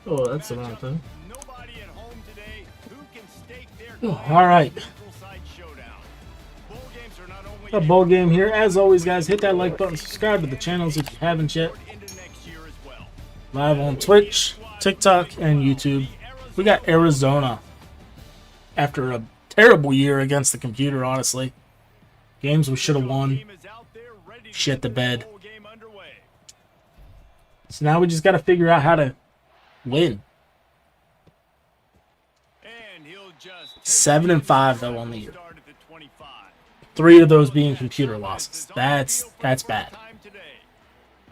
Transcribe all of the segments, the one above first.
Oh, that's the wrong thing. All right. A bowl game here. As always, guys, hit that like button, subscribe to the channels if you haven't yet. Live on Twitch, TikTok, and YouTube. We got Arizona after a terrible year against the computer, honestly. Games we should have won. Shit the bed. So now we just got to figure out how to win. 7-5 though on the year. 3 of those being computer losses. That's bad.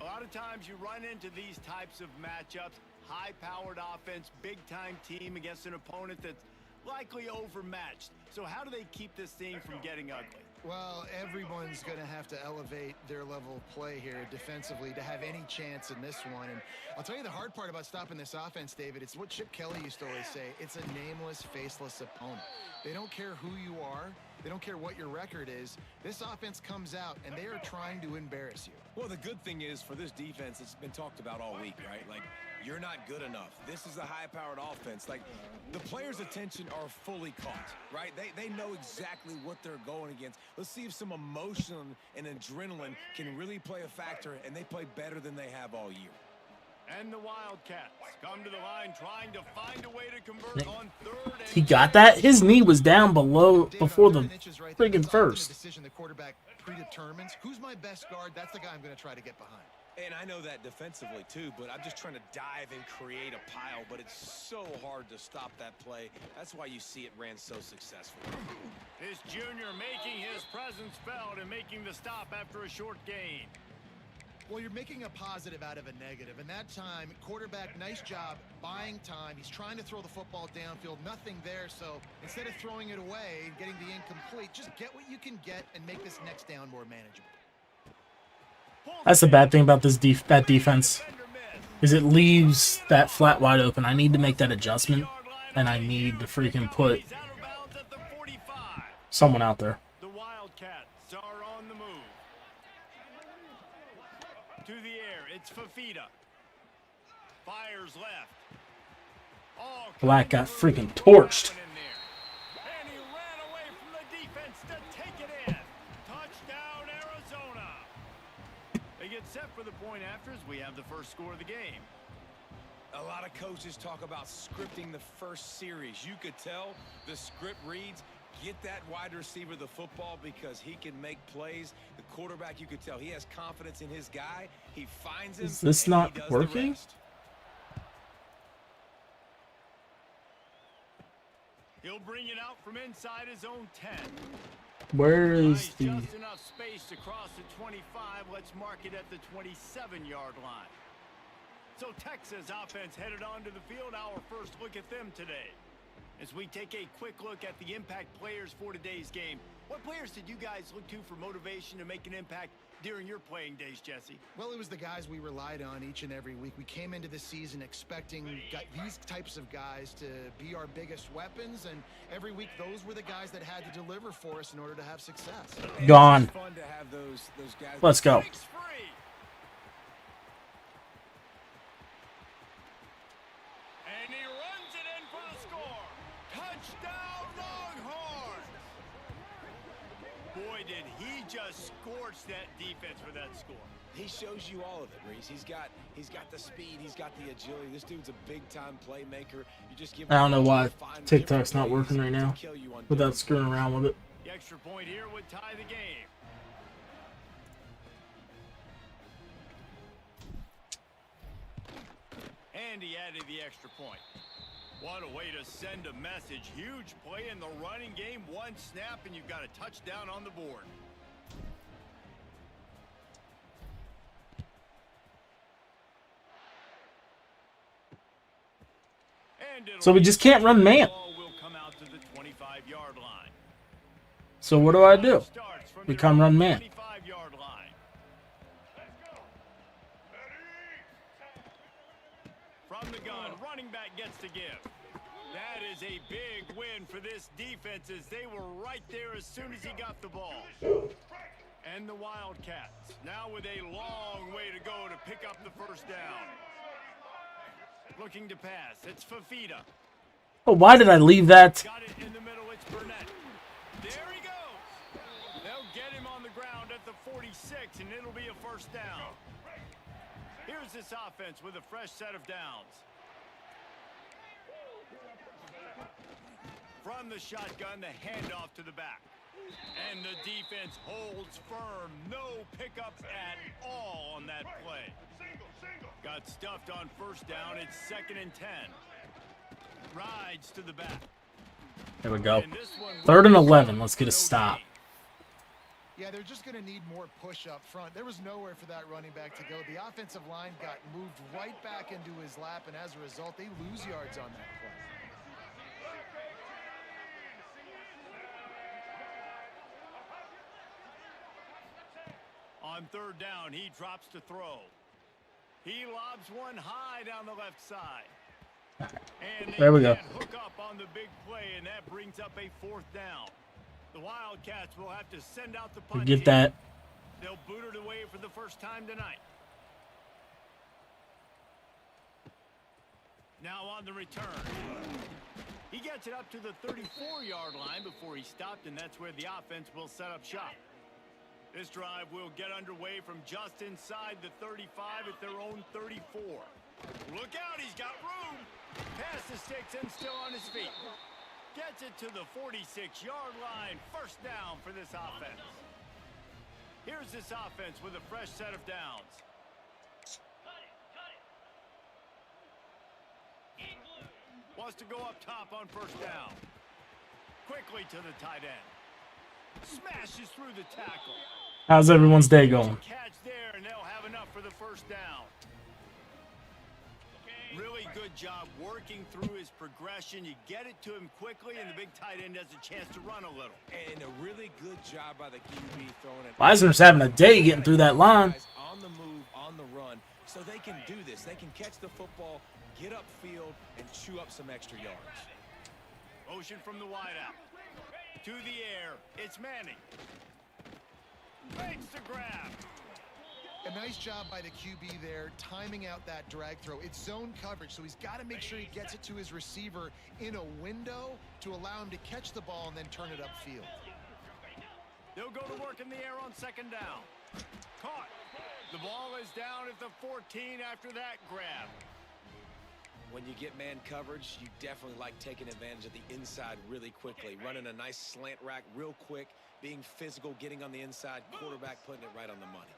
A lot of times you run into these types of matchups, high-powered offense, big-time team against an opponent that's likely overmatched. So how do they keep this thing from getting ugly? Well, everyone's going to have to elevate their level of play here defensively to have any chance in this one. And I'll tell you the hard part about stopping this offense, David, it's what Chip Kelly used to always say. It's a nameless, faceless opponent. They don't care who you are. They don't care what your record is. This offense comes out, and they are trying to embarrass you. Well, the good thing is for this defense, it's been talked about all week, right? Like, you're not good enough. This is a high-powered offense. Like, the players' attention are fully caught, right? They know exactly what they're going against. Let's see if some emotion and adrenaline can really play a factor, and they play better than they have all year. And the Wildcats come to the line trying to find a way to convert on third. He got that? His knee was down before the friggin' first. Decision the quarterback predetermines. Who's my best guard? That's the guy I'm going to try to get behind. And I know that defensively, too, but I'm just trying to dive and create a pile, but it's so hard to stop that play. That's why you see it ran so successful. This junior making his presence felt and making the stop after a short gain. Well, you're making a positive out of a negative. And that time, quarterback, nice job buying time. He's trying to throw the football downfield. Nothing there. So instead of throwing it away and getting the incomplete, just get what you can get and make this next down more manageable. That's the bad thing about this that defense, is it leaves that flat wide open. I need to make that adjustment, and I need to freaking put someone out there. The Wildcats are on the move. To the air, it's Fafita. Fires left. Black got freaking torched. And he ran away from the defense to take it in. Touchdown, Arizona. They get set for the point after as we have the first score of the game. A lot of coaches talk about scripting the first series. You could tell the script reads, get that wide receiver the football because he can make plays. The quarterback, you could tell he has confidence in his guy. He finds him. Is this not working? He'll bring it out from inside his own 10. Where is the... Just enough space to cross the 25. Let's mark it at the 27-yard line. So Texas offense headed onto the field. Our first look at them today. As we take a quick look at the impact players for today's game, what players did you guys look to for motivation to make an impact during your playing days, Jesse? Well, it was the guys we relied on each and every week. We came into the season expecting these types of guys to be our biggest weapons, and every week those were the guys that had to deliver for us in order to have success. Gone. Fun to have those guys. Let's go. And he runs it in for the score. Touchdown, Longhorn! Boy, did he just scorch that defense for that score. He shows you all of it, Reese. He's got the speed, he's got the agility. This dude's a big-time playmaker. You just give I don't know why TikTok's not working right now without screwing around with it. The extra point here would tie the game. And he added the extra point. What a way to send a message. Huge play in the running game. One snap, and you've got a touchdown on the board. So we just can't run man. So what do? We come run man. From the gun, running back gets to give. That is a big win for this defense as they were right there as soon as he got the ball. And the Wildcats now with a long way to go to pick up the first down. Looking to pass. It's Fafita. Oh, why did I leave that? Got it in the middle. It's Burnett. There he goes. They'll get him on the ground at the 46, and it'll be a first down. Here's this offense with a fresh set of downs. From the shotgun, the handoff to the back. And the defense holds firm. No pickups at all on that play. Got stuffed on first down. It's 2nd and 10. Rides to the back. There we go. 3rd and 11. Let's get a stop. Yeah, they're just going to need more push up front. There was nowhere for that running back to go. The offensive line got moved right back into his lap, and as a result, they lose yards on that play. On 3rd down, he drops to throw. He lobs one high down the left side. And there we go. Hook up on the big play, and that brings up a 4th down. The Wildcats will have to send out the punt. Get that. They'll boot it away for the first time tonight. Now on the return. He gets it up to the 34-yard line before he stopped, and that's where the offense will set up shop. This drive will get underway from just inside the 35 at their own 34. Look out, he's got room. Past the sticks and still on his feet. Gets it to the 46-yard line. First down for this offense. Here's this offense with a fresh set of downs. Wants to go up top on first down. Quickly to the tight end. Smashes through the tackle. How's everyone's day going? Catch there, and they'll have enough for the first down. Really good job working through his progression. You get it to him quickly, and the big tight end has a chance to run a little. And a really good job by the QB throwing it. Weisner's having a day getting through that line. On the move, on the run, so they can do this. They can catch the football, get upfield, and chew up some extra yards. Motion from the wideout. To the air, it's Manning. Makes the grab. A nice job by the QB there, timing out that drag throw. It's zone coverage, so he's got to make sure he gets it to his receiver in a window to allow him to catch the ball and then turn it upfield. They'll go to work in the air on 2nd down. Caught. The ball is down at the 14 after that grab. When you get man coverage, you definitely like taking advantage of the inside really quickly. Running a nice slant rack real quick, being physical, getting on the inside, quarterback putting it right on the money.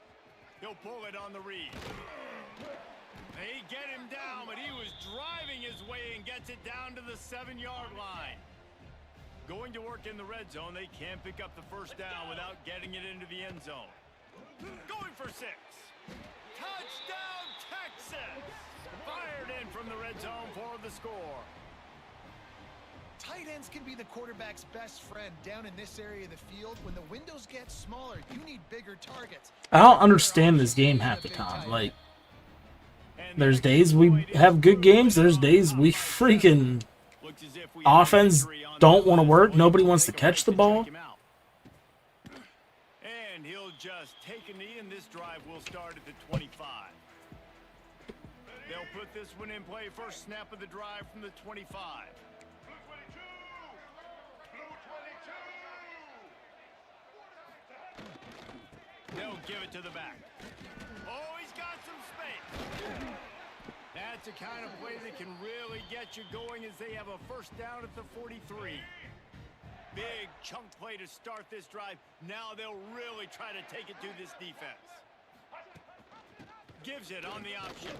He'll pull it on the read. They get him down, but he was driving his way and gets it down to the 7-yard line. Going to work in the red zone, they can't pick up the first down without getting it into the end zone. Going for 6. Touchdown, Texas! Fired in from the red zone for the score. Tight ends can be the quarterback's best friend down in this area of the field. When the windows get smaller, you need bigger targets. I don't understand this game half the time. Like, there's days we have good games. There's days we freaking offense don't want to work. Nobody wants to catch the ball. And he'll just take a knee, and this drive will start at the 25. They'll put this one in play. First snap of the drive from the 25. They'll give it to the back. Oh, he's got some space. That's the kind of play that can really get you going as they have a first down at the 43. Big chunk play to start this drive. Now they'll really try to take it to this defense. Gives it on the option.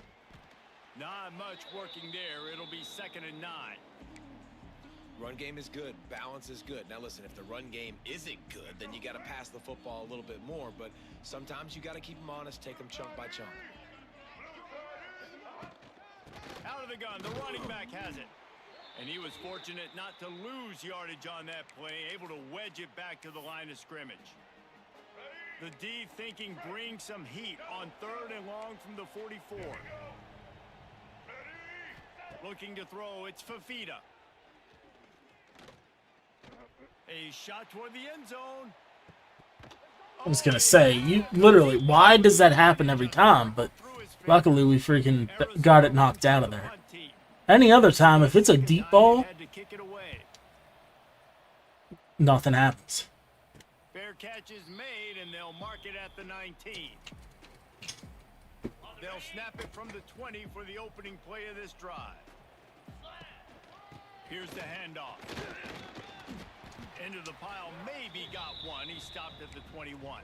Not much working there. It'll be 2nd and 9. Run game is good. Balance is good. Now listen, if the run game isn't good, then you got to pass the football a little bit more. But sometimes you got to keep them honest, take them chunk by chunk. Out of the gun, the running back has it. And he was fortunate not to lose yardage on that play, able to wedge it back to the line of scrimmage. The D thinking brings some heat on 3rd and long from the 44. Looking to throw, it's Fafita. A shot toward the end zone. I was gonna say, you literally, why does that happen every time? But luckily we freaking got it knocked out of there. Any other time, if it's a deep ball, Had to kick it away. nothing happens. Fair catch is made, and they'll mark it at the 19. They'll snap it from the 20 for the opening play of this drive. Here's the handoff. Into the pile, maybe got one. He stopped at the 21.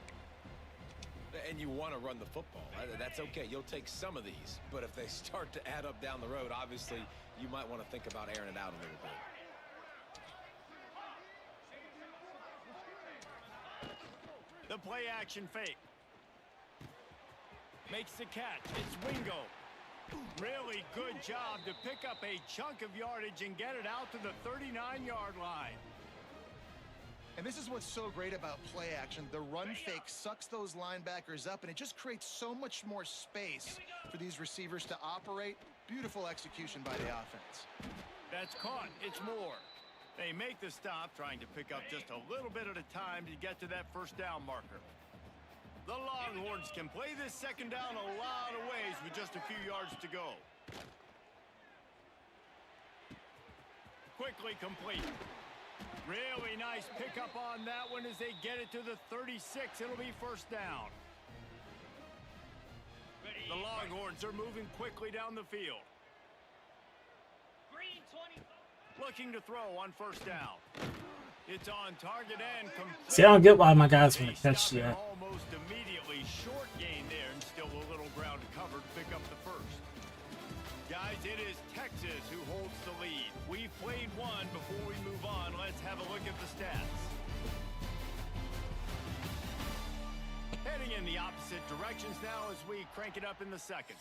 And you want to run the football. That's okay. You'll take some of these. But if they start to add up down the road, obviously, you might want to think about airing it out a little bit. The play action fake. Makes the catch. It's Wingo. Really good job to pick up a chunk of yardage and get it out to the 39-yard line. And this is what's so great about play action. The run fake sucks those linebackers up, and it just creates so much more space for these receivers to operate. Beautiful execution by the offense. That's caught. It's Moore. They make the stop, trying to pick up just a little bit at a time to get to that first down marker. The Longhorns can play this second down a lot of ways with just a few yards to go. Quickly complete. Really nice pickup on that one as they get it to the 36. It'll be first down. The Longhorns are moving quickly down the field. Looking to throw on first down. It's on target and complete. See, I don't get why my guys want to catch that. Almost immediately, short gain there, and still a little ground to cover to pick up the first. Guys, it is Texas who holds the lead. We've played one. Before we move on, let's have a look at the stats. Heading in the opposite directions now as we crank it up in the second.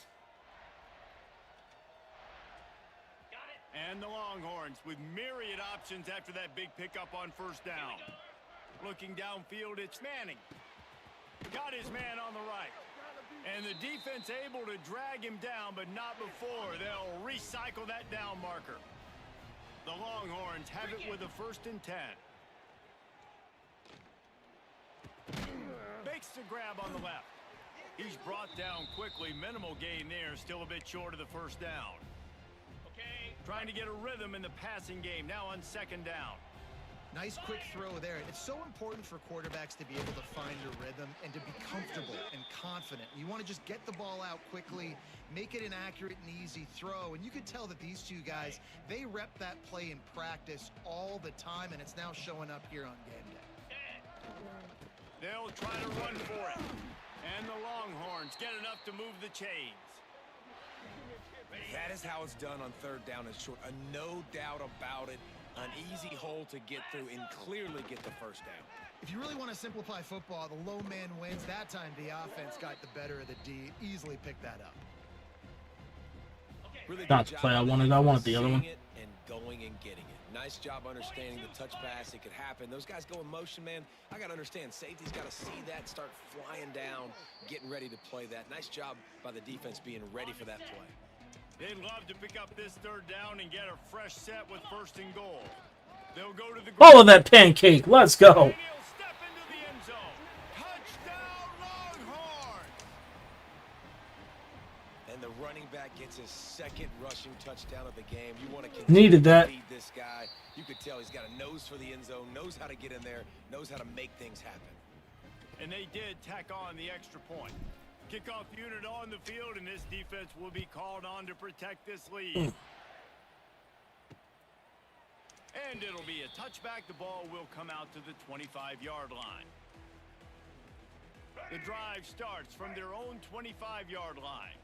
And the Longhorns with myriad options after that big pickup on first down. Looking downfield, it's Manning. Got his man on the right. And the defense able to drag him down, but not before. They'll recycle that down marker. The Longhorns have it with a 1st and 10. Makes the grab on the left. He's brought down quickly. Minimal gain there. Still a bit short of the first down. Trying to get a rhythm in the passing game. Now on second down. Nice quick throw there. It's so important for quarterbacks to be able to find a rhythm and to be comfortable and confident. You want to just get the ball out quickly, make it an accurate and easy throw. And you could tell that these two guys, they rep that play in practice all the time, and it's now showing up here on game day. They'll try to run for it. And the Longhorns get enough to move the chains. That is how it's done on third down and short. No doubt about it. An easy hole to get through and clearly get the first down. If you really want to simplify football, the low man wins. That time the offense got the better of the D. Easily picked that up. Really Not the play I wanted. I wanted the other one. And going and getting it. Nice job understanding the touch pass. It could happen. Those guys go in motion, man. I got to understand. Safety's got to see that, start flying down, getting ready to play that. Nice job by the defense being ready for that play. They'd love to pick up this third down and get a fresh set with 1st and goal. They'll go to the Follow that pancake. Let's go. And he'll step into the end zone. Touchdown, Longhorns! And the running back gets his 2nd rushing touchdown of the game. You want to Needed that. feed this guy. You could tell he's got a nose for the end zone, knows how to get in there, knows how to make things happen. And they did tack on the extra point. Kickoff unit on the field, and this defense will be called on to protect this lead. And it'll be a touchback. The ball will come out to the 25-yard line. The drive starts from their own 25-yard line.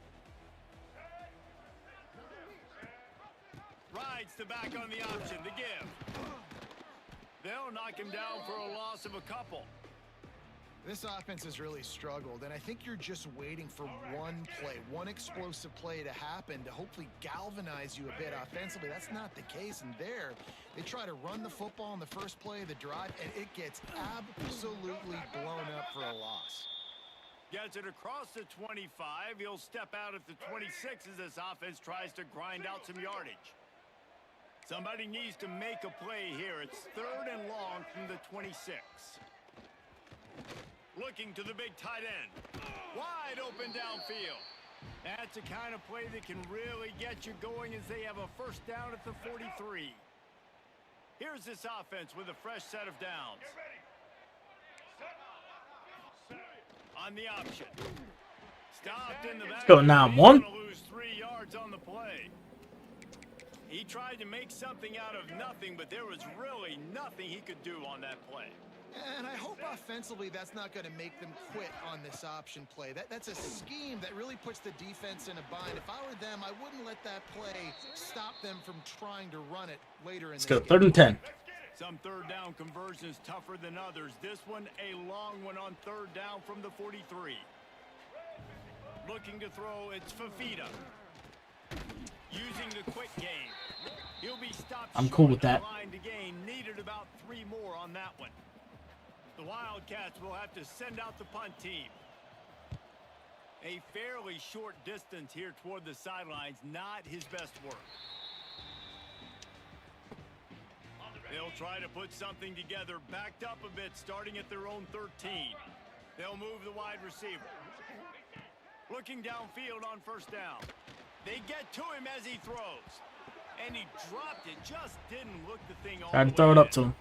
Rides the back on the option, the give. They'll knock him down for a loss of a couple. This offense has really struggled, and I think you're just waiting for one play, one explosive play to happen to hopefully galvanize you a bit offensively. That's not the case, and there, they try to run the football in the first play of the drive, and it gets absolutely blown up for a loss. Gets it across the 25. He'll step out at the 26 as this offense tries to grind out some yardage. Somebody needs to make a play here. It's 3rd and long from the 26. Looking to the big tight end. Wide open downfield. That's the kind of play that can really get you going as they have a first down at the 43. Here's this offense with a fresh set of downs. On the option. Stopped in the back. Go 9-1. Lose 3 yards on the play. He tried to make something out of nothing, but there was really nothing he could do on that play. And I hope offensively that's not going to make them quit on this option play. That's a scheme that really puts the defense in a bind. If I were them, I wouldn't let that play stop them from trying to run it later in Let's this go. game. 3rd and 10. Some third down conversions tougher than others. This one, a long one on 3rd down from the 43. Looking to throw, it's Fafita. Using the quick game. He'll be stopped. I'm cool with that. Line to gain. Needed about 3 more on that one. The Wildcats will have to send out the punt team. A fairly short distance here toward the sidelines. Not his best work. They'll try to put something together, backed up a bit, starting at their own 13. They'll move the wide receiver. Looking downfield on 1st down. They get to him as he throws. And he dropped it, just didn't look the thing all Tried to the throw way it up in. to him.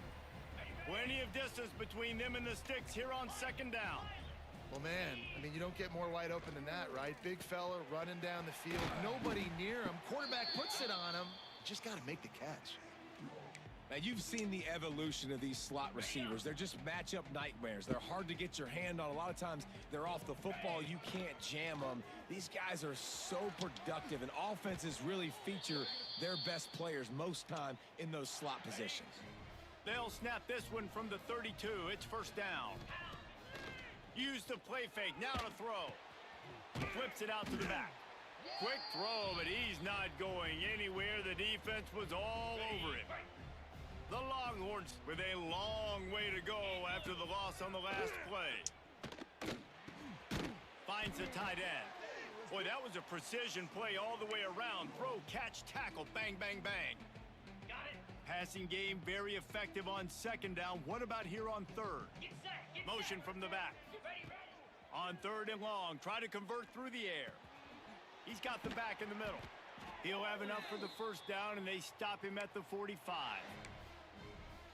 Plenty of distance between them and the sticks here on 2nd down. Well, man, I mean, you don't get more wide open than that, right? Big fella running down the field. Nobody near him. Quarterback puts it on him. Just got to make the catch. Now, you've seen the evolution of these slot receivers. They're just matchup nightmares. They're hard to get your hand on. A lot of times, they're off the football. You can't jam them. These guys are so productive, and offenses really feature their best players most time in those slot positions. They'll snap this one from the 32. It's 1st down. Use the play fake. Now to throw. Flips it out to the back. Quick throw, but he's not going anywhere. The defense was all over him. The Longhorns with a long way to go after the loss on the last play. Finds the tight end. Boy, that was a precision play all the way around. Throw, catch, tackle, bang, bang, bang. Passing game very effective on 2nd down. What about here on 3rd? Motion from the back. On 3rd and long, try to convert through the air. He's got the back in the middle. He'll have enough for the 1st down, and they stop him at the 45.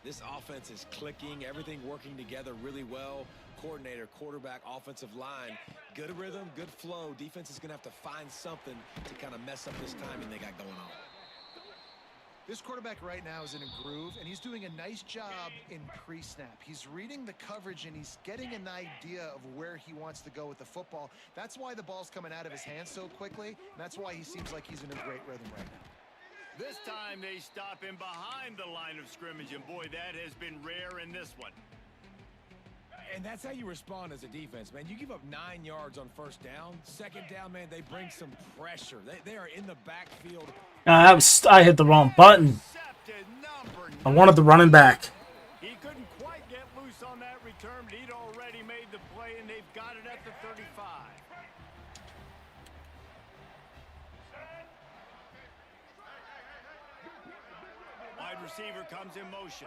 This offense is clicking, everything working together really well. Coordinator, quarterback, offensive line, good rhythm, good flow. Defense is going to have to find something to kind of mess up this timing they got going on. This quarterback right now is in a groove, and he's doing a nice job in pre-snap. He's reading the coverage, and he's getting an idea of where he wants to go with the football. That's why the ball's coming out of his hands so quickly, and that's why he seems like he's in a great rhythm right now. This time they stop him behind the line of scrimmage, and boy, that has been rare in this one. And that's how you respond as a defense, man. You give up 9 yards on 1st down. 2nd down, man, they bring some pressure. They are in the backfield. I hit the wrong button. I wanted the running back. He couldn't quite get loose on that return, but he'd already made the play, and they've got it at the 35. Wide receiver comes in motion.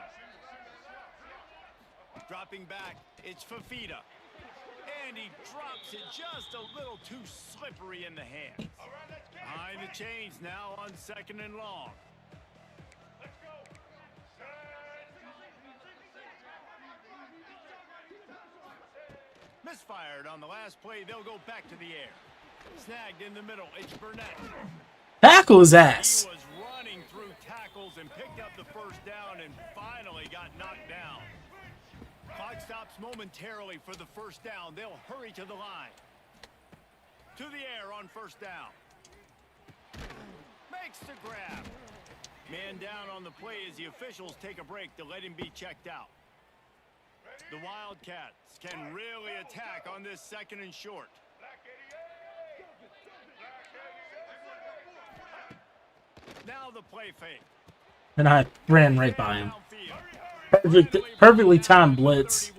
Dropping back, it's Fafita. And he drops it just a little too slippery in the hands. Behind the chains now on 2nd and long. Misfired on the last play. They'll go back to the air. Snagged in the middle. It's Burnett. Tackle his ass. He was running through tackles and picked up the 1st down and finally got knocked down. Clock stops momentarily for the 1st down. They'll hurry to the line. To the air on 1st down. Makes the grab. Man down on the play as the officials take a break to let him be checked out. The Wildcats can really attack on this 2nd and short. Now the play fake. And I ran right by him. Perfectly timed blitz,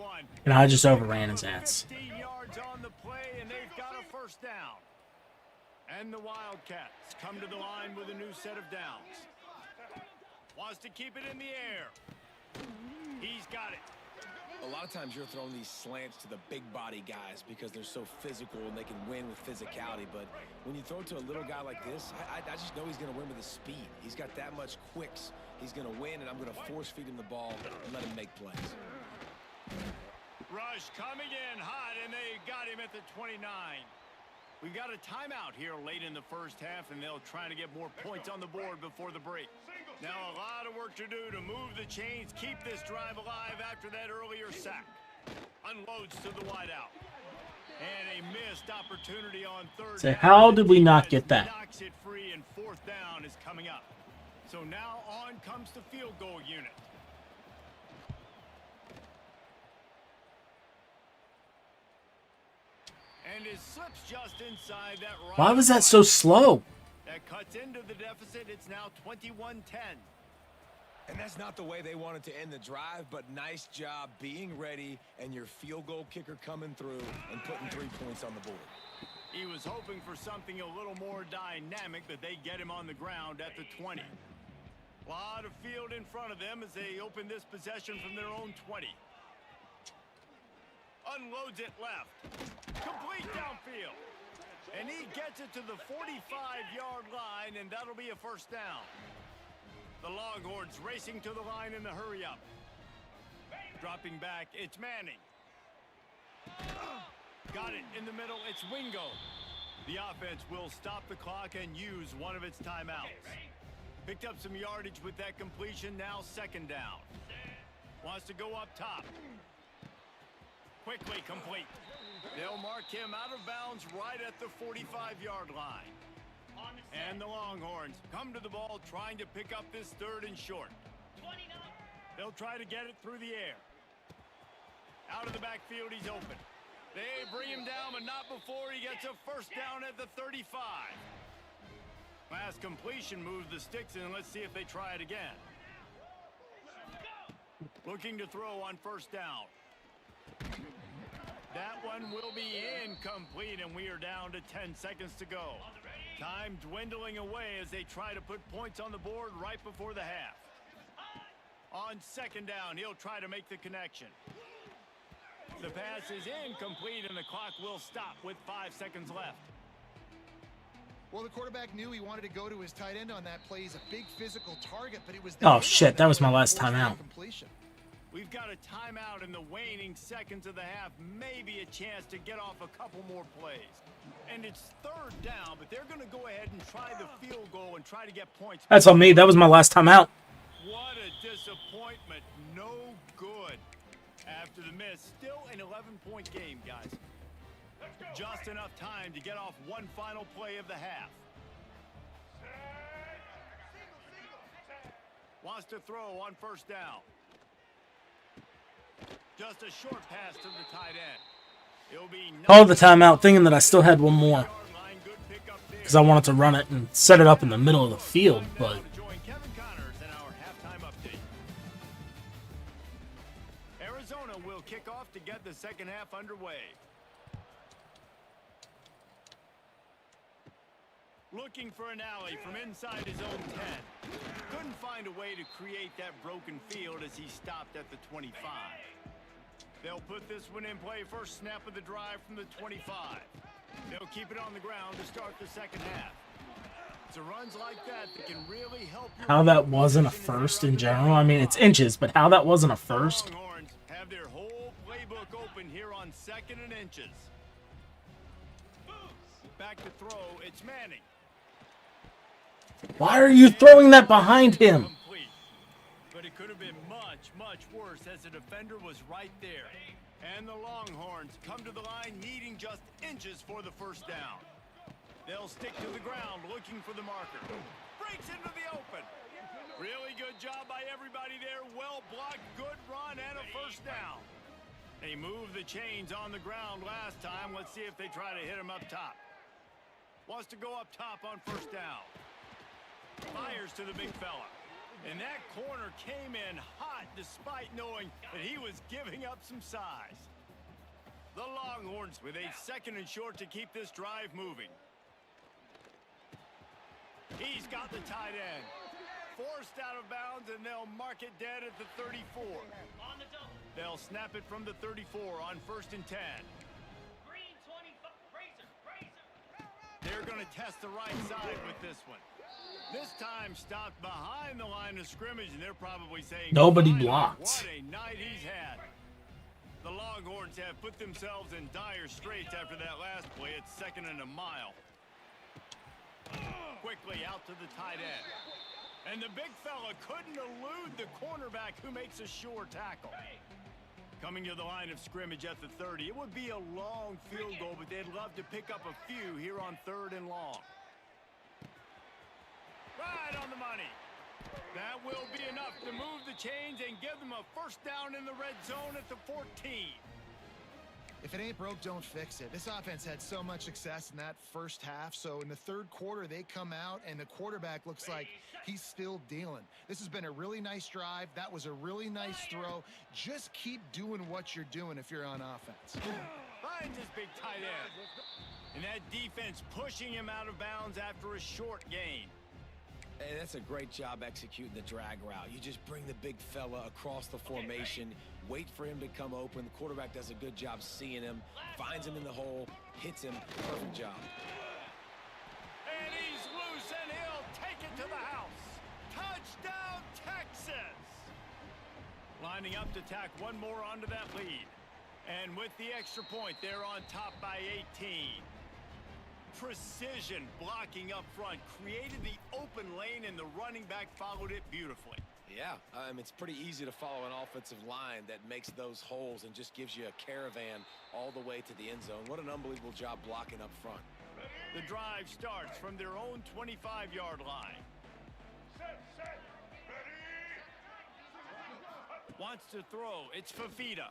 and I just overran his ass. 15 yards on the play, and they've got a 1st down. And the Wildcats come to the line with a new set of downs. Wants to keep it in the air. He's got it. A lot of times you're throwing these slants to the big body guys because they're so physical and they can win with physicality. But when you throw it to a little guy like this, I just know he's going to win with his speed. He's got that much quicks. He's going to win, and I'm going to force feed him the ball and let him make plays. Rush coming in hot, and they got him at the 29. We got a timeout here late in the first half, and they'll try to get more points on the board before the break. Now a lot of work to do to move the chains, keep this drive alive after that earlier sack. Unloads to the wideout. And a missed opportunity on third So down. how did we not get that? Knocks it free, and fourth down is coming up. So now on comes the field goal unit. And it slips just inside that right. Why was that so slow? That cuts into the deficit. It's now 21-10. And that's not the way they wanted to end the drive, but nice job being ready and your field goal kicker coming through and putting 3 points on the board. He was hoping for something a little more dynamic, but they get him on the ground at the 20. A lot of field in front of them as they open this possession from their own 20. Unloads it left. Complete downfield. And he gets it to the 45-yard line, and that'll be a first down. The Longhorns racing to the line in the hurry-up. Dropping back, it's Manning. Got it in the middle, it's Wingo. The offense will stop the clock and use one of its timeouts. Picked up some yardage with that completion, now second down. Wants to go up top. Quickly complete. They'll mark him out of bounds right at the 45-yard line. And the Longhorns come to the ball trying to pick up this third and short. They'll try to get it through the air. Out of the backfield, he's open. They bring him down, but not before he gets a first down at the 35. Last completion moves the sticks, and let's see if they try it again. Looking to throw on first down. That one will be incomplete, and we are down to 10 seconds to go. Time dwindling away as they try to put points on the board right before the half. On second down, he'll try to make the connection. The pass is incomplete, and the clock will stop with 5 seconds left. Well, the quarterback knew he wanted to go to his tight end on that play. He's a big physical target, but it was... Oh, shit, that was my last timeout. We've got a timeout in the waning seconds of the half. Maybe a chance to get off a couple more plays. And it's third down, but they're going to go ahead and try the field goal and try to get points. That's on me. That was my last timeout. What a disappointment. No good. After the miss, still an 11-point game, guys. Just enough time to get off one final play of the half. Wants to throw on first down. Just a short pass to the tight end. It'll be Called the timeout thinking that I still had one more. Because I wanted to run it and set it up in the middle of the field, but... Arizona will kick off to get the second half underway. Looking for an alley from inside his own 10. Couldn't find a way to create that broken field as he stopped at the 25. They'll put this one in play first snap of the drive from the 25. They'll keep it on the ground to start the second half. So runs like that can really help. How that wasn't a first in general. I mean, it's inches, but how that wasn't a first. Longhorns have their whole playbook open here on second and inches. Back to throw, it's Manning. Why are you throwing that behind him? But it could have been much, much worse as the defender was right there. And the Longhorns come to the line needing just inches for the first down. They'll stick to the ground looking for the marker. Breaks into the open. Really good job by everybody there. Well blocked, good run, and a first down. They moved the chains on the ground last time. Let's see if they try to hit him up top. Wants to go up top on first down. Fires to the big fella. And that corner came in hot despite knowing that he was giving up some size. The Longhorns with a second and short to keep this drive moving. He's got the tight end. Forced out of bounds, and they'll mark it dead at the 34. On the double. They'll snap it from the 34 on 1st and 10. They're going to test the right side with this one. This time stopped behind the line of scrimmage, and they're probably saying, Nobody "Finally, blocked." What a night he's had. The Longhorns have put themselves in dire straits after that last play. It's 2nd and a mile. Quickly out to the tight end. And the big fella couldn't elude the cornerback who makes a sure tackle. Coming to the line of scrimmage at the 30. It would be a long field goal, but they'd love to pick up a few here on 3rd and long. Right on the money. That will be enough to move the chains and give them a 1st down in the red zone at the 14. If it ain't broke, don't fix it. This offense had so much success in that first half, so in the 3rd quarter, they come out, and the quarterback looks like he's still dealing. This has been a really nice drive. That was a really nice throw. Just keep doing what you're doing if you're on offense. Finds his big tight end. And that defense pushing him out of bounds after a short gain. Hey, that's a great job executing the drag route. You just bring the big fella across the formation, wait for him to come open. The quarterback does a good job seeing him, finds him in the hole, hits him. Perfect job. And he's loose, and he'll take it to the house. Touchdown, Texas! Lining up to tack one more onto that lead. And with the extra point, they're on top by 18. Precision blocking up front created the open lane, and the running back followed it beautifully. Yeah, it's pretty easy to follow an offensive line that makes those holes and just gives you a caravan all the way to the end zone. What an unbelievable job blocking up front. The drive starts from their own 25-yard line. Wants to throw. It's Fafita.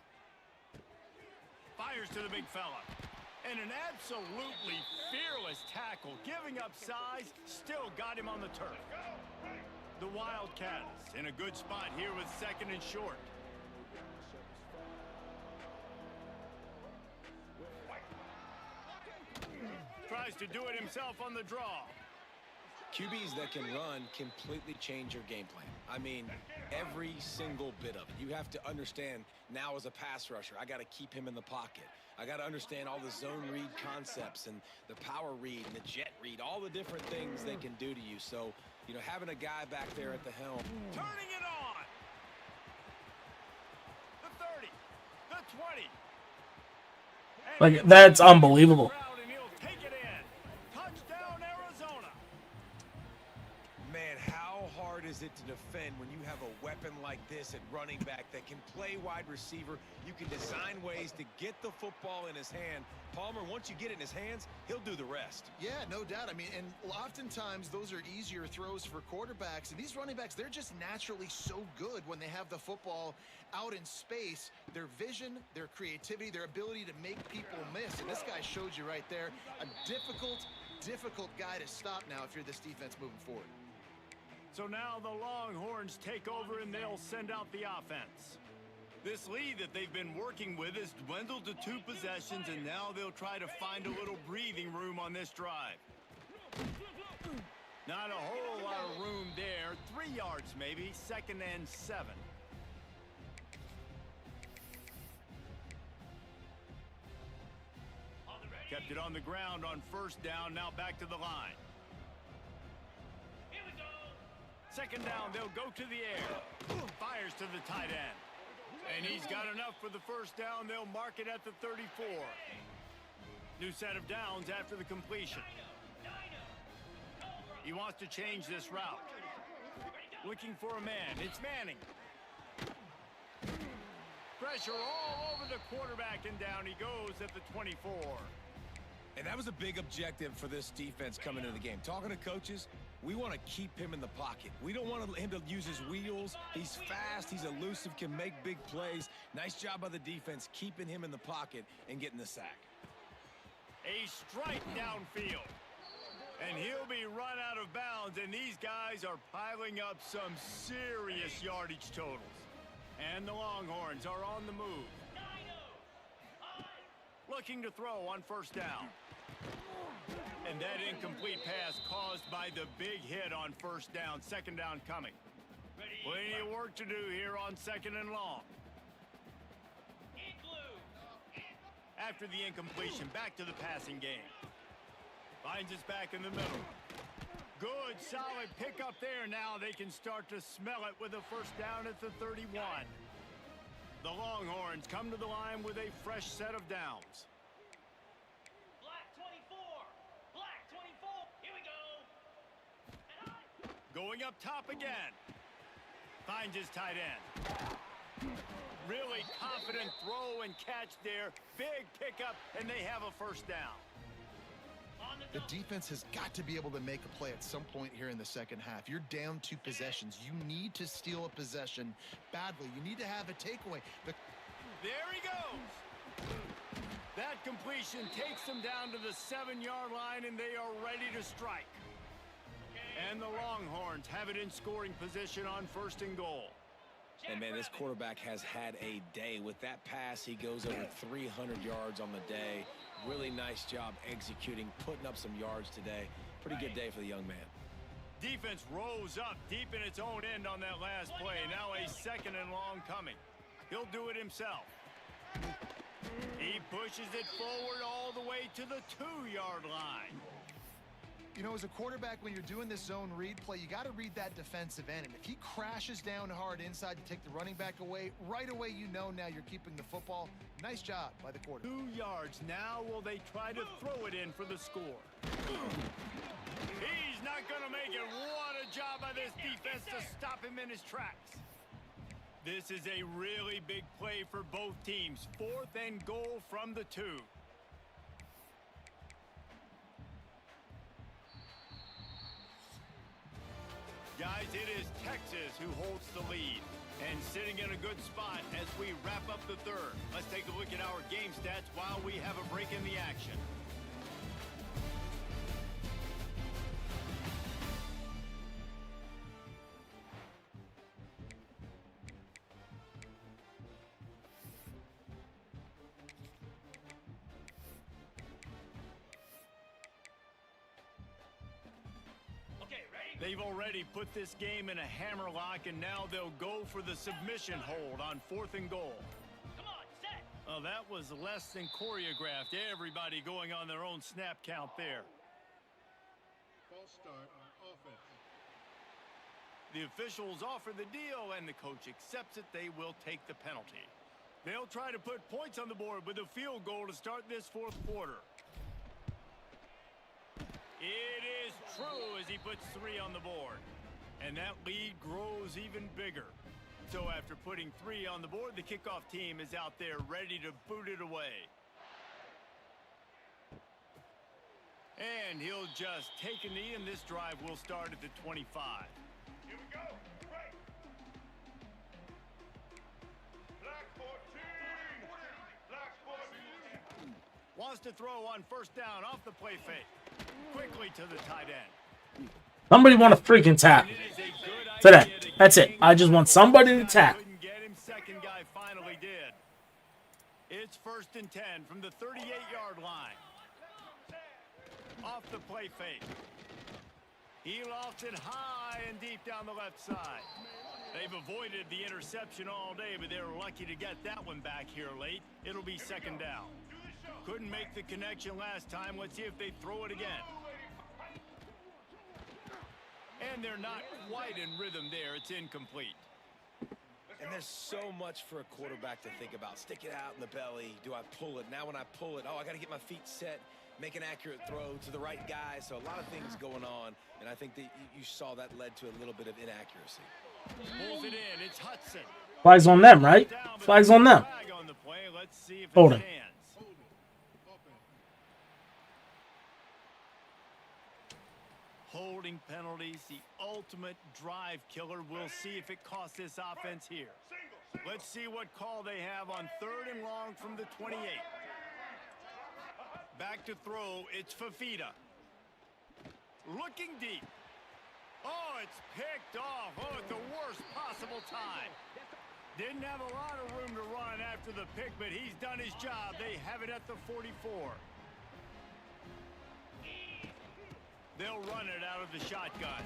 Fires to the big fella. And an absolutely fearless tackle, giving up size, still got him on the turf. The Wildcats in a good spot here with 2nd and short. Tries to do it himself on the draw. QBs that can run completely change your game plan. I mean, every single bit of it. You have to understand now as a pass rusher, I got to keep him in the pocket. I got to understand all the zone read concepts and the power read and the jet read, all the different things they can do to you. So, you know, having a guy back there at the helm. Turning it on. The 30, the 20. Like, that's unbelievable. And he'll take it in. Touchdown, Arizona. Man, how hard is it to defend when you have a weapon like this at running back that can play wide receiver? You can design ways to get the football in his hand. Palmer, once you get it in his hands, he'll do the rest. Yeah, no doubt. I mean, and oftentimes those are easier throws for quarterbacks. And these running backs, they're just naturally so good when they have the football out in space. Their vision, their creativity, their ability to make people miss. And this guy showed you right there, a difficult guy to stop now if you're this defense moving forward. So now the Longhorns take over, and they'll send out the offense. This lead that they've been working with has dwindled to 2 possessions, and now they'll try to find a little breathing room on this drive. Not a whole lot of room there. 3 yards maybe, 2nd and 7. Kept it on the ground on 1st down, now back to the line. 2nd down, they'll go to the air. Fires to the tight end. And he's got enough for the 1st down. They'll mark it at the 34. New set of downs after the completion. He wants to change this route. Looking for a man. It's Manning. Pressure all over the quarterback, and down he goes at the 24. And that was a big objective for this defense coming into the game. Talking to coaches, we want to keep him in the pocket. We don't want him to use his wheels. He's fast, he's elusive, can make big plays. Nice job by the defense keeping him in the pocket and getting the sack. A strike downfield. And he'll be run out of bounds, and these guys are piling up some serious yardage totals. And the Longhorns are on the move. Looking to throw on 1st down. And that incomplete pass caused by the big hit on 1st down. 2nd down coming. Plenty of work to do here on 2nd and long. after the incompletion. Back to the passing game. Finds us back in the middle. Good, solid pickup there. Now they can start to smell it with a first down at the 31. The Longhorns come to the line with a fresh set of downs. Black 24. Black 24. Here we go. Going up top again. Finds his tight end. Really confident throw and catch there. Big pickup, and they have a first down. The defense has got to be able to make a play at some point here in the second half. You're down 2 possessions. You need to steal a possession badly. You need to have a takeaway. There he goes. That completion takes them down to the 7-yard line, and they are ready to strike. And the Longhorns have it in scoring position on 1st and goal. And, man, this quarterback has had a day. With that pass, he goes over 300 yards on the day. Really nice job executing, putting up some yards today. Pretty good day for the young man. Defense rose up deep in its own end on that last play. Now a 2nd and long coming. He'll do it himself. He pushes it forward all the way to the 2-yard line. You know, as a quarterback, when you're doing this zone read play, you got to read that defensive end. And if he crashes down hard inside to take the running back away, right away you know now you're keeping the football. Nice job by the quarterback. 2 yards. Now will they try to throw it in for the score? He's not going to make it. What a job by this defense to stop him in his tracks. This is a really big play for both teams. 4th and goal from the 2. Guys, it is Texas who holds the lead and sitting in a good spot as we wrap up the 3rd. Let's take a look at our game stats while we have a break in the action. They've already put this game in a hammerlock, and now they'll go for the submission hold on 4th and goal. Come on, set. Oh, that was less than choreographed. Everybody going on their own snap count there. False start on offense. The officials offer the deal, and the coach accepts it. They will take the penalty. They'll try to put points on the board with a field goal to start this 4th quarter. It is true as he puts 3 on the board. And that lead grows even bigger. So after putting 3 on the board, the kickoff team is out there ready to boot it away. And he'll just take a knee, and this drive will start at the 25. Here we go. Right. Black 14. Black 14. Wants to throw on 1st down off the play fake. Quickly to the tight end. Somebody want a freaking tap. Today. That's it. I just want somebody to tap. Couldn't get him. 2nd guy finally did. It's 1st and 10 from the 38-yard line. Off the play fake. He lofts it high and deep down the left side. They've avoided the interception all day, but they're lucky to get that one back here late. It'll be 2nd down. Couldn't make the connection last time. Let's see if they throw it again. And they're not quite in rhythm there. It's incomplete. And there's so much for a quarterback to think about. Stick it out in the belly. Do I pull it? Now when I pull it, I got to get my feet set, make an accurate throw to the right guy. So a lot of things going on, and I think that you saw that led to a little bit of inaccuracy. Pulls it in. It's Hudson. Flags on them, right? Flags on them. Flag on the play. Let's see if it's Holding. hands. Holding penalties, the ultimate drive killer. We'll see if it costs this offense here. Let's see what call they have on 3rd and long from the 28. Back to throw, it's Fafita. Looking deep. Oh, it's picked off. Oh, at the worst possible time. Didn't have a lot of room to run after the pick, but he's done his job. They have it at the 44. They'll run it out of the shotgun.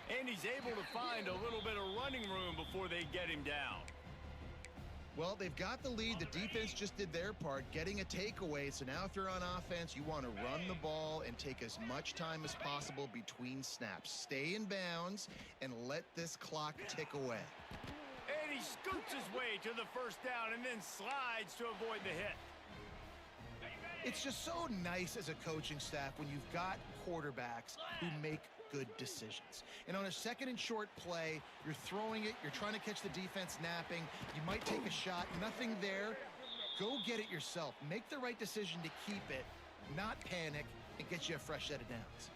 And he's able to find a little bit of running room before they get him down. Well, they've got the lead. The defense just did their part, getting a takeaway. So now if you're on offense, you want to run the ball and take as much time as possible between snaps. Stay in bounds and let this clock tick away. And he scoots his way to the first down and then slides to avoid the hit. It's just so nice as a coaching staff when you've got quarterbacks who make good decisions. And on a second and short play, you're throwing it, you're trying to catch the defense napping, you might take a shot, nothing there. Go get it yourself. Make the right decision to keep it, not panic, and get you a fresh set of downs.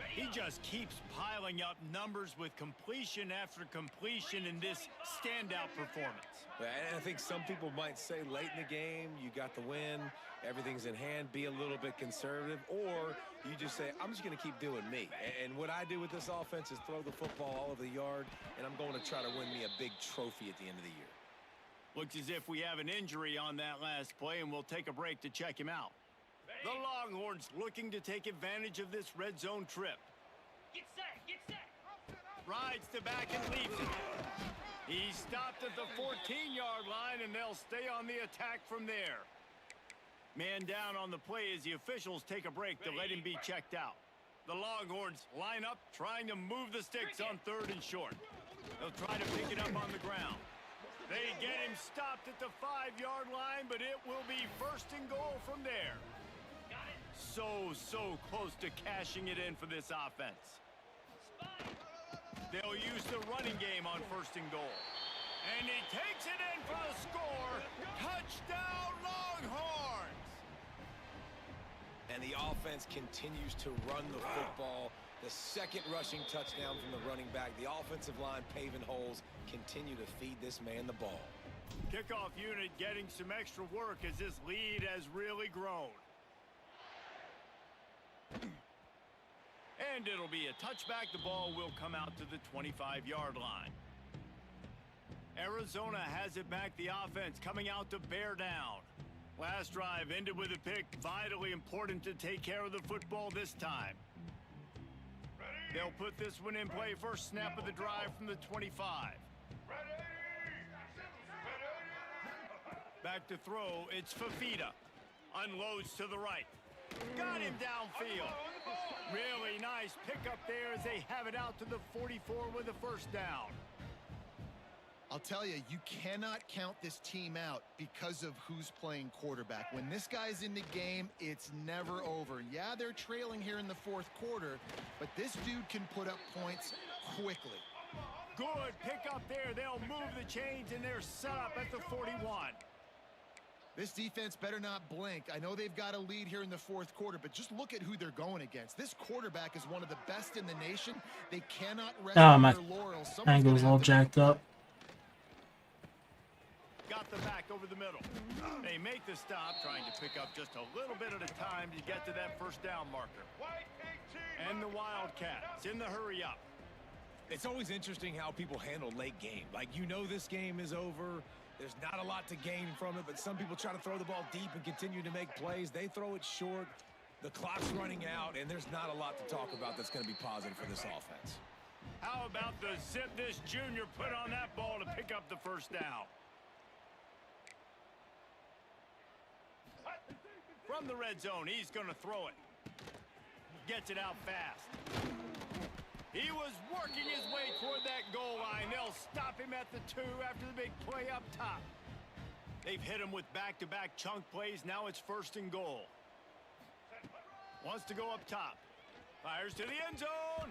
He just keeps piling up numbers with completion after completion in this standout performance. And I think some people might say late in the game, you got the win, everything's in hand, be a little bit conservative, or you just say, I'm just going to keep doing me. And what I do with this offense is throw the football all over the yard, and I'm going to try to win me a big trophy at the end of the year. Looks as if we have an injury on that last play, and we'll take a break to check him out. The Longhorns looking to take advantage of this red zone trip. Get set, get set. Rides to back and leaves it. He stopped at the 14-yard line, and they'll stay on the attack from there. Man down on the play as the officials take a break to let him be checked out. The Longhorns line up, trying to move the sticks on 3rd and short. They'll try to pick it up on the ground. They get him stopped at the 5-yard line, but it will be 1st and goal from there. So close to cashing it in for this offense. They'll use the running game on 1st and goal. And he takes it in for the score. Touchdown, Longhorns! And the offense continues to run the football. The second rushing touchdown from the running back. The offensive line paving holes. Continue to feed this man the ball. Kickoff unit getting some extra work as this lead has really grown. And it'll be a touchback. The ball will come out to the 25-yard line. Arizona has it back. The offense coming out to bear down. Last drive ended with a pick. Vitally important to take care of the football this time. They'll put this one in play. First snap of the drive from the 25. Back to throw. It's Fafita. Unloads to the right. Got him downfield. Really nice pickup there as they have it out to the 44 with a first down. I'll tell you, you cannot count this team out because of who's playing quarterback. When this guy's in the game, it's never over. Yeah, they're trailing here in the 4th quarter, but this dude can put up points quickly. Good pickup there. They'll move the chains, and they're set up at the 41. This defense better not blink. I know they've got a lead here in the 4th quarter, but just look at who they're going against. This quarterback is one of the best in the nation. They cannot rest on my their laurels. angle's all jacked up. Got the back over the middle. They make the stop, trying to pick up just a little bit at a time to get to that first down marker. And the Wildcats in the hurry up. It's always interesting how people handle late game. Like, you know this game is over. There's not a lot to gain from it, but some people try to throw the ball deep and continue to make plays. They throw it short. The clock's running out, and there's not a lot to talk about that's going to be positive for this offense. How about the zip this junior put on that ball to pick up the first down? From the red zone, he's going to throw it. Gets it out fast. He was working his way toward that goal line. They'll stop him at the 2 after the big play up top. They've hit him with back-to-back chunk plays. Now it's 1st and goal. Wants to go up top. Fires to the end zone.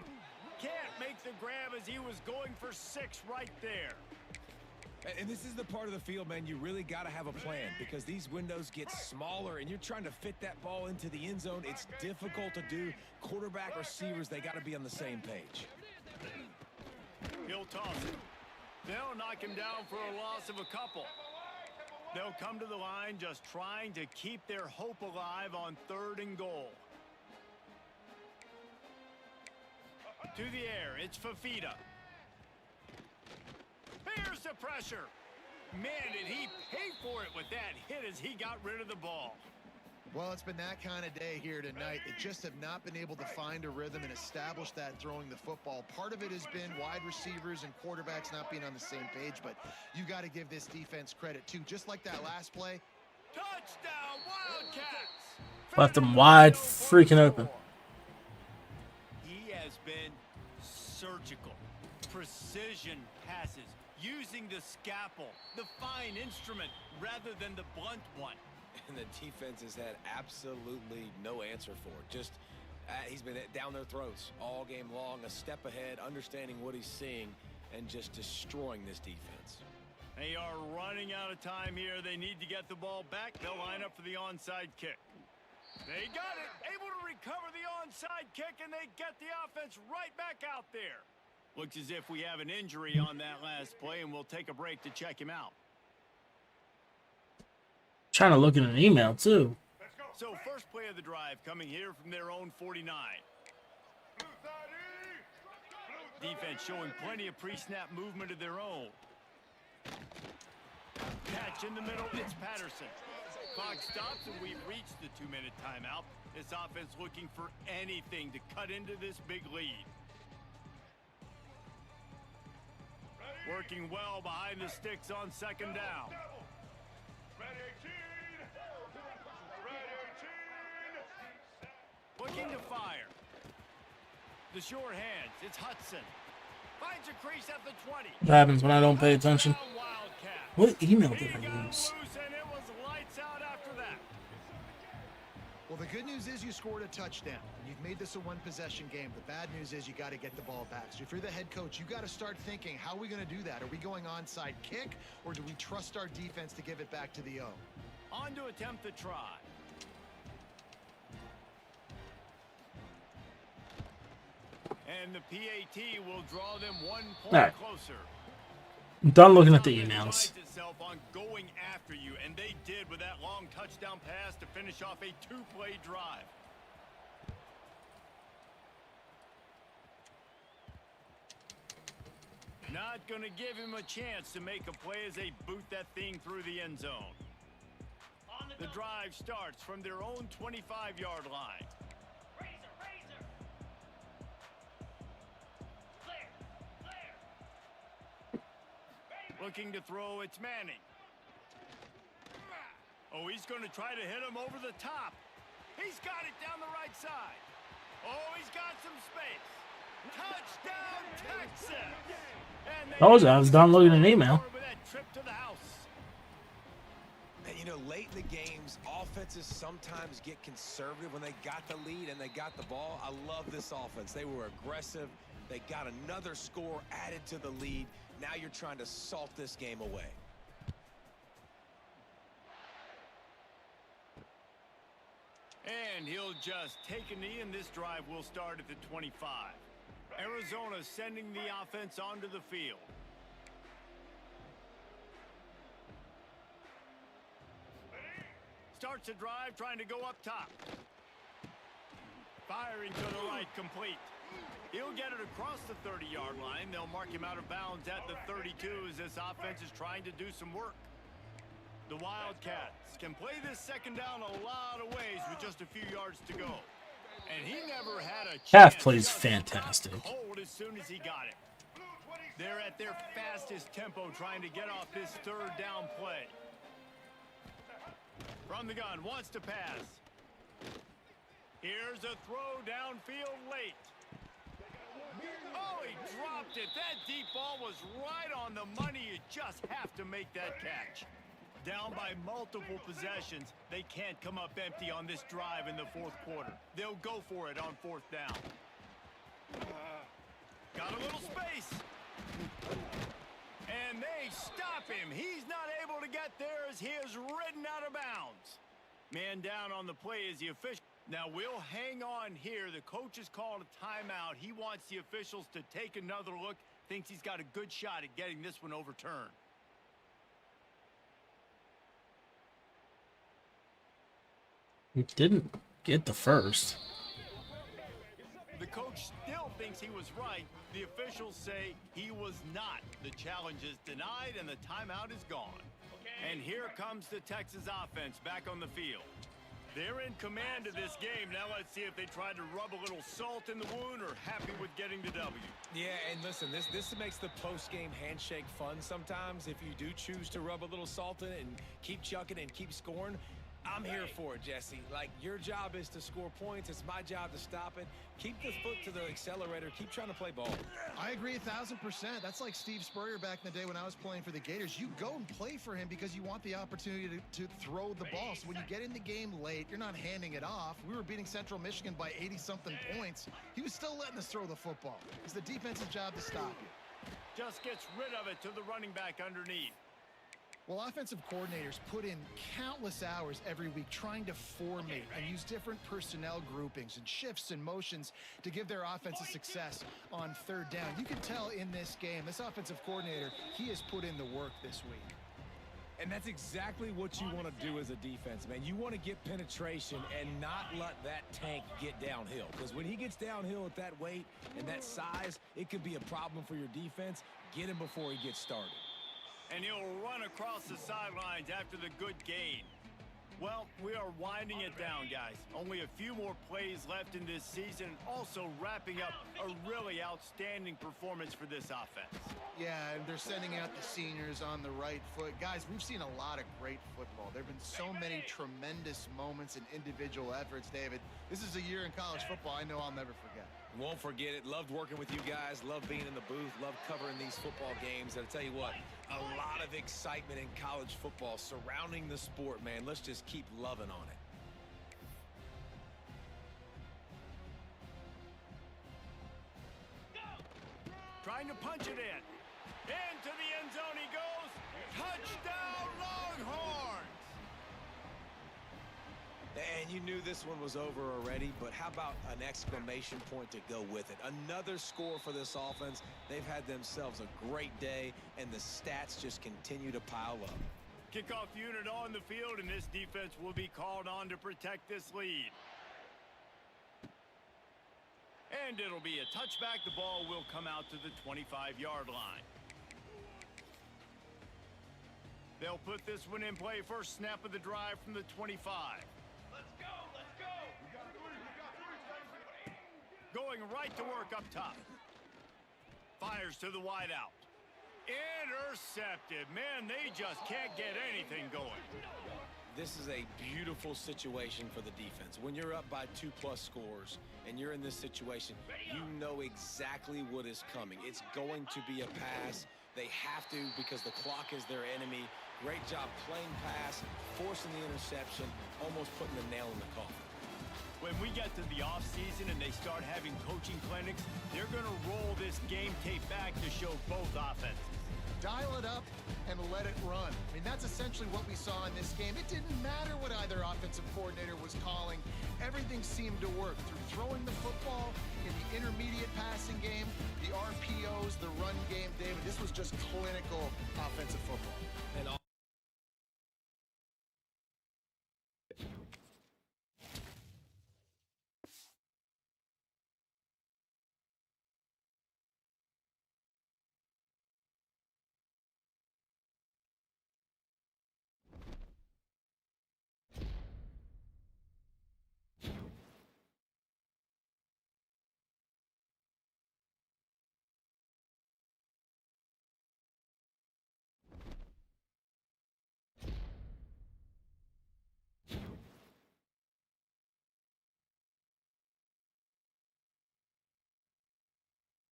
Can't make the grab as he was going for 6 right there. And this is the part of the field, man, you really got to have a plan because these windows get smaller and you're trying to fit that ball into the end zone. It's difficult to do. Quarterback, receivers, they got to be on the same page. He'll toss it. They'll knock him down for a loss of a couple. They'll come to the line just trying to keep their hope alive on 3rd and goal. To the air, it's Fafita. Here's the pressure. Man, did he pay for it with that hit as he got rid of the ball. Well, it's been that kind of day here tonight. They just have not been able to find a rhythm and establish that throwing the football. Part of it has been wide receivers and quarterbacks not being on the same page, but you got to give this defense credit too. Just like that last play. Touchdown, Wildcats! Left them wide freaking open. He has been surgical. Precision passes, using the scalpel, the fine instrument, rather than the blunt one. And the defense has had absolutely no answer for it. Just, he's been down their throats all game long, a step ahead, understanding what he's seeing, and just destroying this defense. They are running out of time here. They need to get the ball back. They'll line up for the onside kick. They got it, able to recover the onside kick, and they get the offense right back out there. Looks as if we have an injury on that last play, and we'll take a break to check him out. Trying to look at an email too. So first play of the drive coming here from their own 49. Defense showing plenty of pre-snap movement of their own. Catch in the middle, it's Patterson. Clock stops and we've reached the 2-minute timeout. This offense looking for anything to cut into this big lead. Working well behind the sticks on second down. Looking to fire. The short hands, it's Hudson. Finds a crease at the 20. What happens when I don't pay attention? Wildcat. What email He did I got use? loose and it was lights out after that. Well, the good news is you scored a touchdown. You've made this a one-possession game. The bad news is you got to get the ball back. So if you're the head coach, you got to start thinking, how are we going to do that? Are we going onside kick, or do we trust our defense to give it back to the O? On to attempt the try. And the PAT will draw them 1 point All right. closer. I'm done looking at the Offense emails. prides itself on going after you, and they did with that long touchdown pass to finish off a 2-play drive. Not going to give him a chance to make a play as they boot that thing through the end zone. The drive starts from their own 25-yard line. Razor, razor. Clear, clear. Looking to throw, it's Manning. Oh, he's going to try to hit him over the top. He's got it down the right side. Oh, he's got some space. Touchdown, Texas! And they Told you I was done looking at an email. with that trip to the house. And, you know, late in the games, offenses sometimes get conservative when they got the lead and they got the ball. I love this offense. They were aggressive. They got another score added to the lead. Now you're trying to salt this game away. And he'll just take a knee, and this drive will start at the 25. Arizona sending the offense onto the field. Starts a drive, trying to go up top. Firing to the right, complete. He'll get it across the 30-yard line. They'll mark him out of bounds at the 32 as this offense is trying to do some work. The Wildcats can play this second down a lot of ways with just a few yards to go. And he never had a chance. Half plays fantastic. Cold as soon as he got it. They're at their fastest tempo trying to get off this third down play. From the gun, wants to pass. Here's a throw downfield late. Oh, he dropped it. That deep ball was right on the money. You just have to make that catch. Down by multiple possessions, they can't come up empty on this drive in the fourth quarter. They'll go for it on fourth down. Got a little space. And they stop him. He's not able to get there as he is ridden out of bounds. Man down on the play is the official. Now we'll hang on here. The coach has called a timeout. He wants the officials to take another look. Thinks he's got a good shot at getting this one overturned. He didn't get the first. The coach still thinks he was right. The officials say he was not. The challenge is denied and the timeout is gone. And here comes the Texas offense back on the field. They're in command of this game. Now let's see if they try to rub a little salt in the wound or happy with getting the W. Yeah, and listen, this makes the post-game handshake fun sometimes. If you do choose to rub a little salt in it and keep chucking and keep scoring, I'm here for it, Jesse. Like, your job is to score points. It's my job to stop it. Keep the foot to the accelerator. Keep trying to play ball. I agree 1,000%. That's like Steve Spurrier back in the day when I was playing for the Gators. You go and play for him because you want the opportunity to throw the ball. So when you get in the game late, you're not handing it off. We were beating Central Michigan by 80-something points. He was still letting us throw the football. It's the defense's job to stop you. Just gets rid of it to the running back underneath. Well, offensive coordinators put in countless hours every week trying to formate and use different personnel groupings and shifts and motions to give their offensive success on third down. You can tell in this game, this offensive coordinator, he has put in the work this week. And that's exactly what you want to do as a defense, man. You want to get penetration and not let that tank get downhill. Because when he gets downhill at that weight and that size, it could be a problem for your defense. Get him before he gets started. And he'll run across the sidelines after the good gain. Well, we are winding it down, guys. Only a few more plays left in this season. Also wrapping up a really outstanding performance for this offense. Yeah, and they're sending out the seniors on the right foot. Guys, we've seen a lot of great football. There have been so many tremendous moments and individual efforts, David. This is a year in college football I know I'll never forget. Won't forget it. Loved working with you guys. Loved being in the booth. Loved covering these football games. And I'll tell you what, a lot of excitement in college football surrounding the sport, man. Let's just keep loving on it. Trying to punch it in. Into the end zone he goes. Touchdown, Longhorns! And you knew this one was over already, but how about an exclamation point to go with it? Another score for this offense. They've had themselves a great day, and the stats just continue to pile up. Kickoff unit on the field, and this defense will be called on to protect this lead. And it'll be a touchback. The ball will come out to the 25-yard line. They'll put this one in play. First snap of the drive from the 25. Let's go, let's go. Going right to work up top. Fires to the wideout. Intercepted. Man, they just can't get anything going. This is a beautiful situation for the defense. When you're up by 2+ scores and you're in this situation, you know exactly what is coming. It's going to be a pass. They have to because the clock is their enemy. Great job playing pass, forcing the interception, almost putting the nail in the coffin. When we get to the offseason and they start having coaching clinics, they're going to roll this game tape back to show both offenses. Dial it up and let it run. I mean, that's essentially what we saw in this game. It didn't matter what either offensive coordinator was calling. Everything seemed to work through throwing the football in the intermediate passing game, the RPOs, the run game. David, this was just clinical offensive football. And all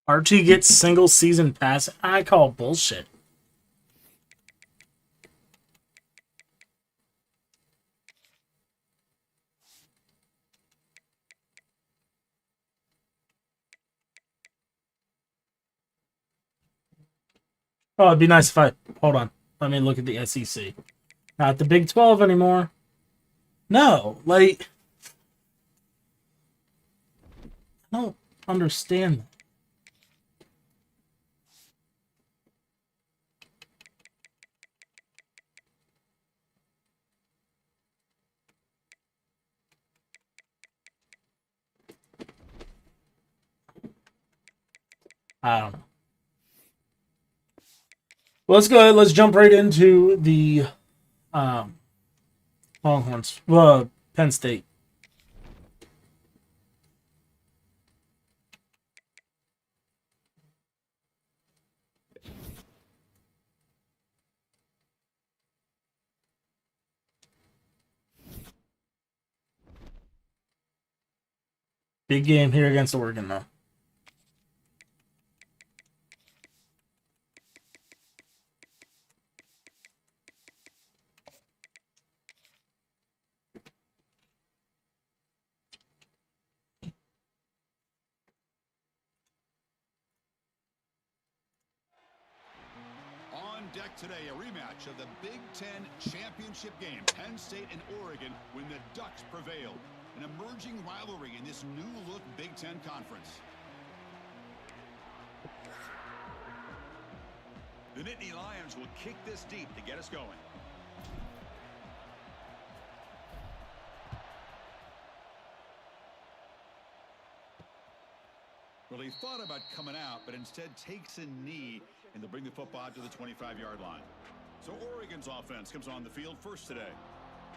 RT gets single season pass. I call bullshit. Oh, it'd be nice if I... Hold on. Let me look at the SEC. Not the Big 12 anymore. No, like... I don't understand that. I don't know. Well, let's go ahead. Let's jump right into the Longhorns Penn State. Big game here against Oregon, though. On deck today, a rematch of the Big Ten championship game. Penn State and Oregon when the Ducks prevailed. An emerging rivalry in this new-look Big Ten conference. The Nittany Lions will kick this deep to get us going. Well, he thought about coming out, but instead takes a knee, and they'll bring the football to the 25-yard line. So Oregon's offense comes on the field first today.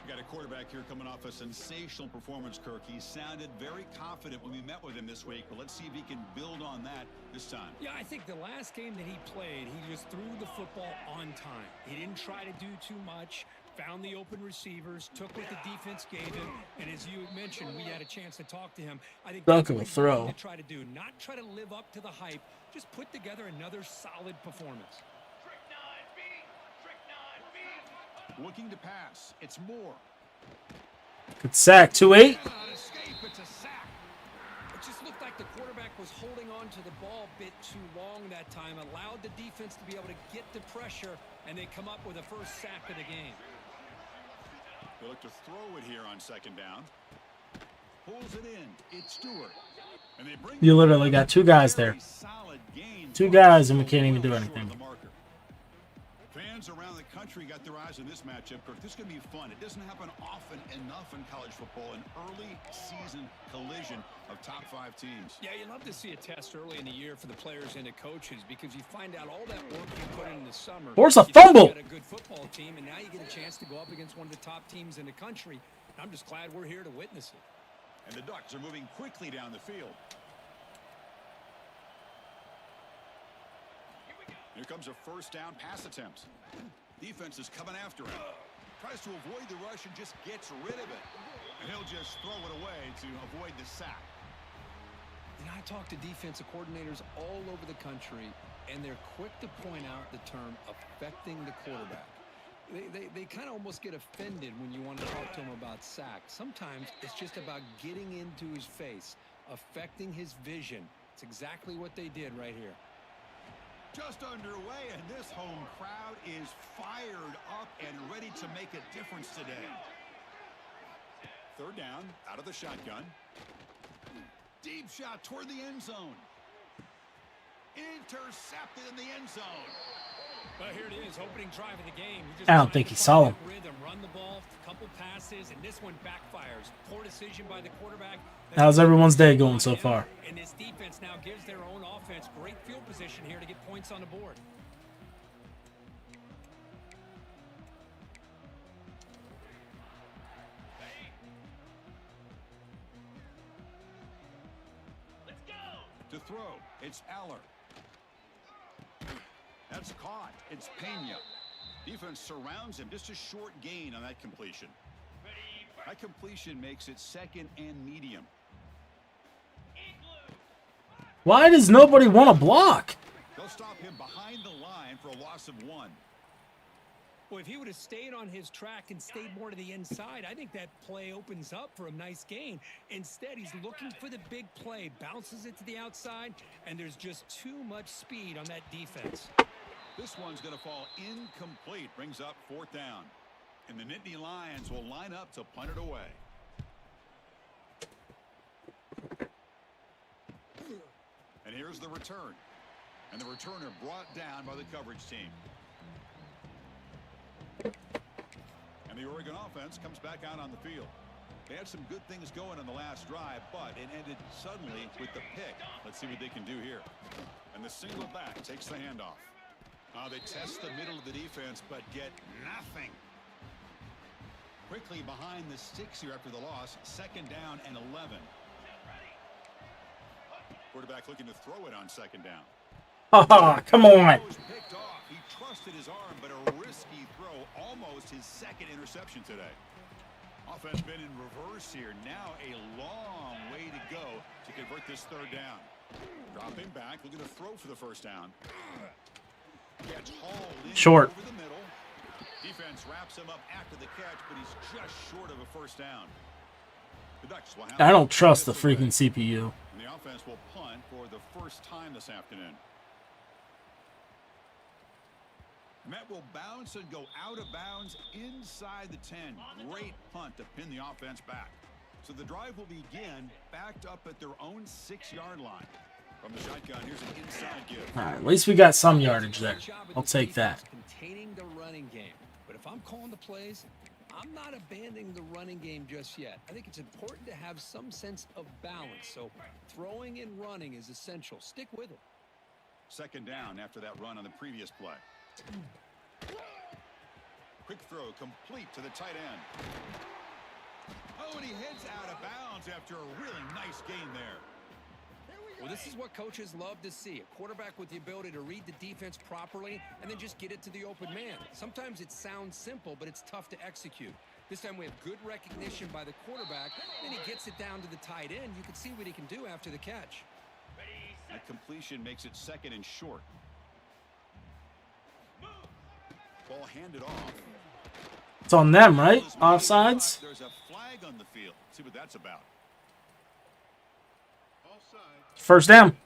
We got a quarterback here coming off a sensational performance, Kirk. He sounded very confident when we met with him this week, but let's see if he can build on that this time. Yeah, I think the last game that he played, he just threw the football on time. He didn't try to do too much, found the open receivers, took what the defense gave him, and as you mentioned, we had a chance to talk to him. I think Duncan that's will what throw. to try to do, not try to live up to the hype, just put together another solid performance. Trick 9B. Trick 9B. Looking to pass. It's Moore. Good sack. 2-8. Cannot escape. It's a sack. It just looked like the quarterback was holding on to the ball a bit too long that time, allowed the defense to be able to get the pressure, and they come up with the first sack of the game. They look to throw it here on second down. Pulls it in. It's Stewart. And they bring You literally got two guys there. solid gain. Two guys, and we can't even do anything. Fans around the country got their eyes on this matchup, Kirk. This is going to be fun. It doesn't happen often enough in college football, an early season collision of top 5 teams. Yeah, you love to see a test early in the year for the players and the coaches because you find out all that work you put in the summer. Force a You think fumble. you got a good football team, and now you get a chance to go up against one of the top teams in the country. I'm just glad we're here to witness it. And the Ducks are moving quickly down the field. Here comes a first down pass attempt. Defense is coming after him. Tries to avoid the rush and just gets rid of it. And he'll just throw it away to avoid the sack. And I talk to defensive coordinators all over the country, and they're quick to point out the term affecting the quarterback. They kind of almost get offended when you want to talk to them about sacks. Sometimes it's just about getting into his face, affecting his vision. It's exactly what they did right here. Just underway, and this home crowd is fired up and ready to make a difference today. Third down, out of the shotgun. Deep shot toward the end zone. Intercepted in the end zone. Well, here it is, opening drive of the game. I don't think he saw him. Rhythm, run the ball, couple passes, and this one backfires. Poor decision by the quarterback. How's everyone's day going so far? And this defense now gives their own offense great field position here to get points on the board. Let's go. To throw, it's Aller. That's caught. It's Pena. Defense surrounds him. Just a short gain on that completion. That completion makes it second and medium. Why does nobody want to block? They'll stop him behind the line for a loss of 1. Well, if he would have stayed on his track and stayed more to the inside, I think that play opens up for a nice gain. Instead, he's looking for the big play, bounces it to the outside, and there's just too much speed on that defense. This one's going to fall incomplete. Brings up 4th down. And the Nittany Lions will line up to punt it away. And here's the return. And the returner brought down by the coverage team. And the Oregon offense comes back out on the field. They had some good things going on the last drive, but it ended suddenly with the pick. Let's see what they can do here. And the single back takes the handoff. They test the middle of the defense, but get nothing. Quickly behind the sticks here after the loss. 2nd down and 11. Quarterback looking to throw it on 2nd down. Haha, come on. Picked off. He trusted his arm, but a risky throw. Almost his 2nd interception today. Offense been in reverse here. Now a long way to go to convert this 3rd down. Dropping back, looking to throw for the 1st down. Catch hauled in Short. over the middle. Defense wraps him up after the catch, but he's just short of a 1st down. The Ducks will have I don't trust the freaking CPU. and the offense will punt for the 1st time this afternoon. Met will bounce and go out of bounds inside the 10. Great punt to pin the offense back. So the drive will begin backed up at their own 6-yard line. From the shotgun, here's an inside give. All right, at least we got some yardage there. I'll take that. Containing the running game. But if I'm calling the plays, I'm not abandoning the running game just yet. I think it's important to have some sense of balance. So throwing and running is essential. Stick with it. 2nd down after that run on the previous play. Quick throw complete to the tight end. Oh, and he heads out of bounds after a really nice gain there. Well, this is what coaches love to see. A quarterback with the ability to read the defense properly and then just get it to the open man. Sometimes it sounds simple, but it's tough to execute. This time we have good recognition by the quarterback. Then he gets it down to the tight end. You can see what he can do after the catch. That completion makes it 2nd and short. Ball handed off. It's on them, right? Offsides? There's a flag on the field. See what that's about. 1st down.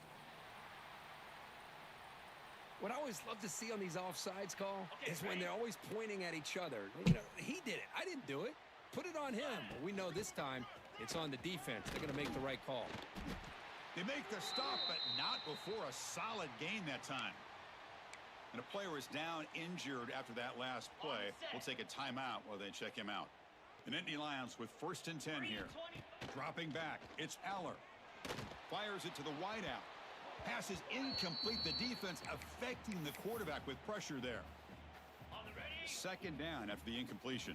What I always love to see on these offsides call is when they're always pointing at each other. You know, he did it. I didn't do it. Put it on him. But we know this time it's on the defense. They're going to make the right call. They make the stop, but not before a solid gain that time. And a player is down injured after that last play. We'll take a timeout while they check him out. The Nittany Lions with 1st and 10 here. Dropping back. It's Aller. Fires it to the wideout. Pass is incomplete. The defense affecting the quarterback with pressure there. 2nd down after the incompletion.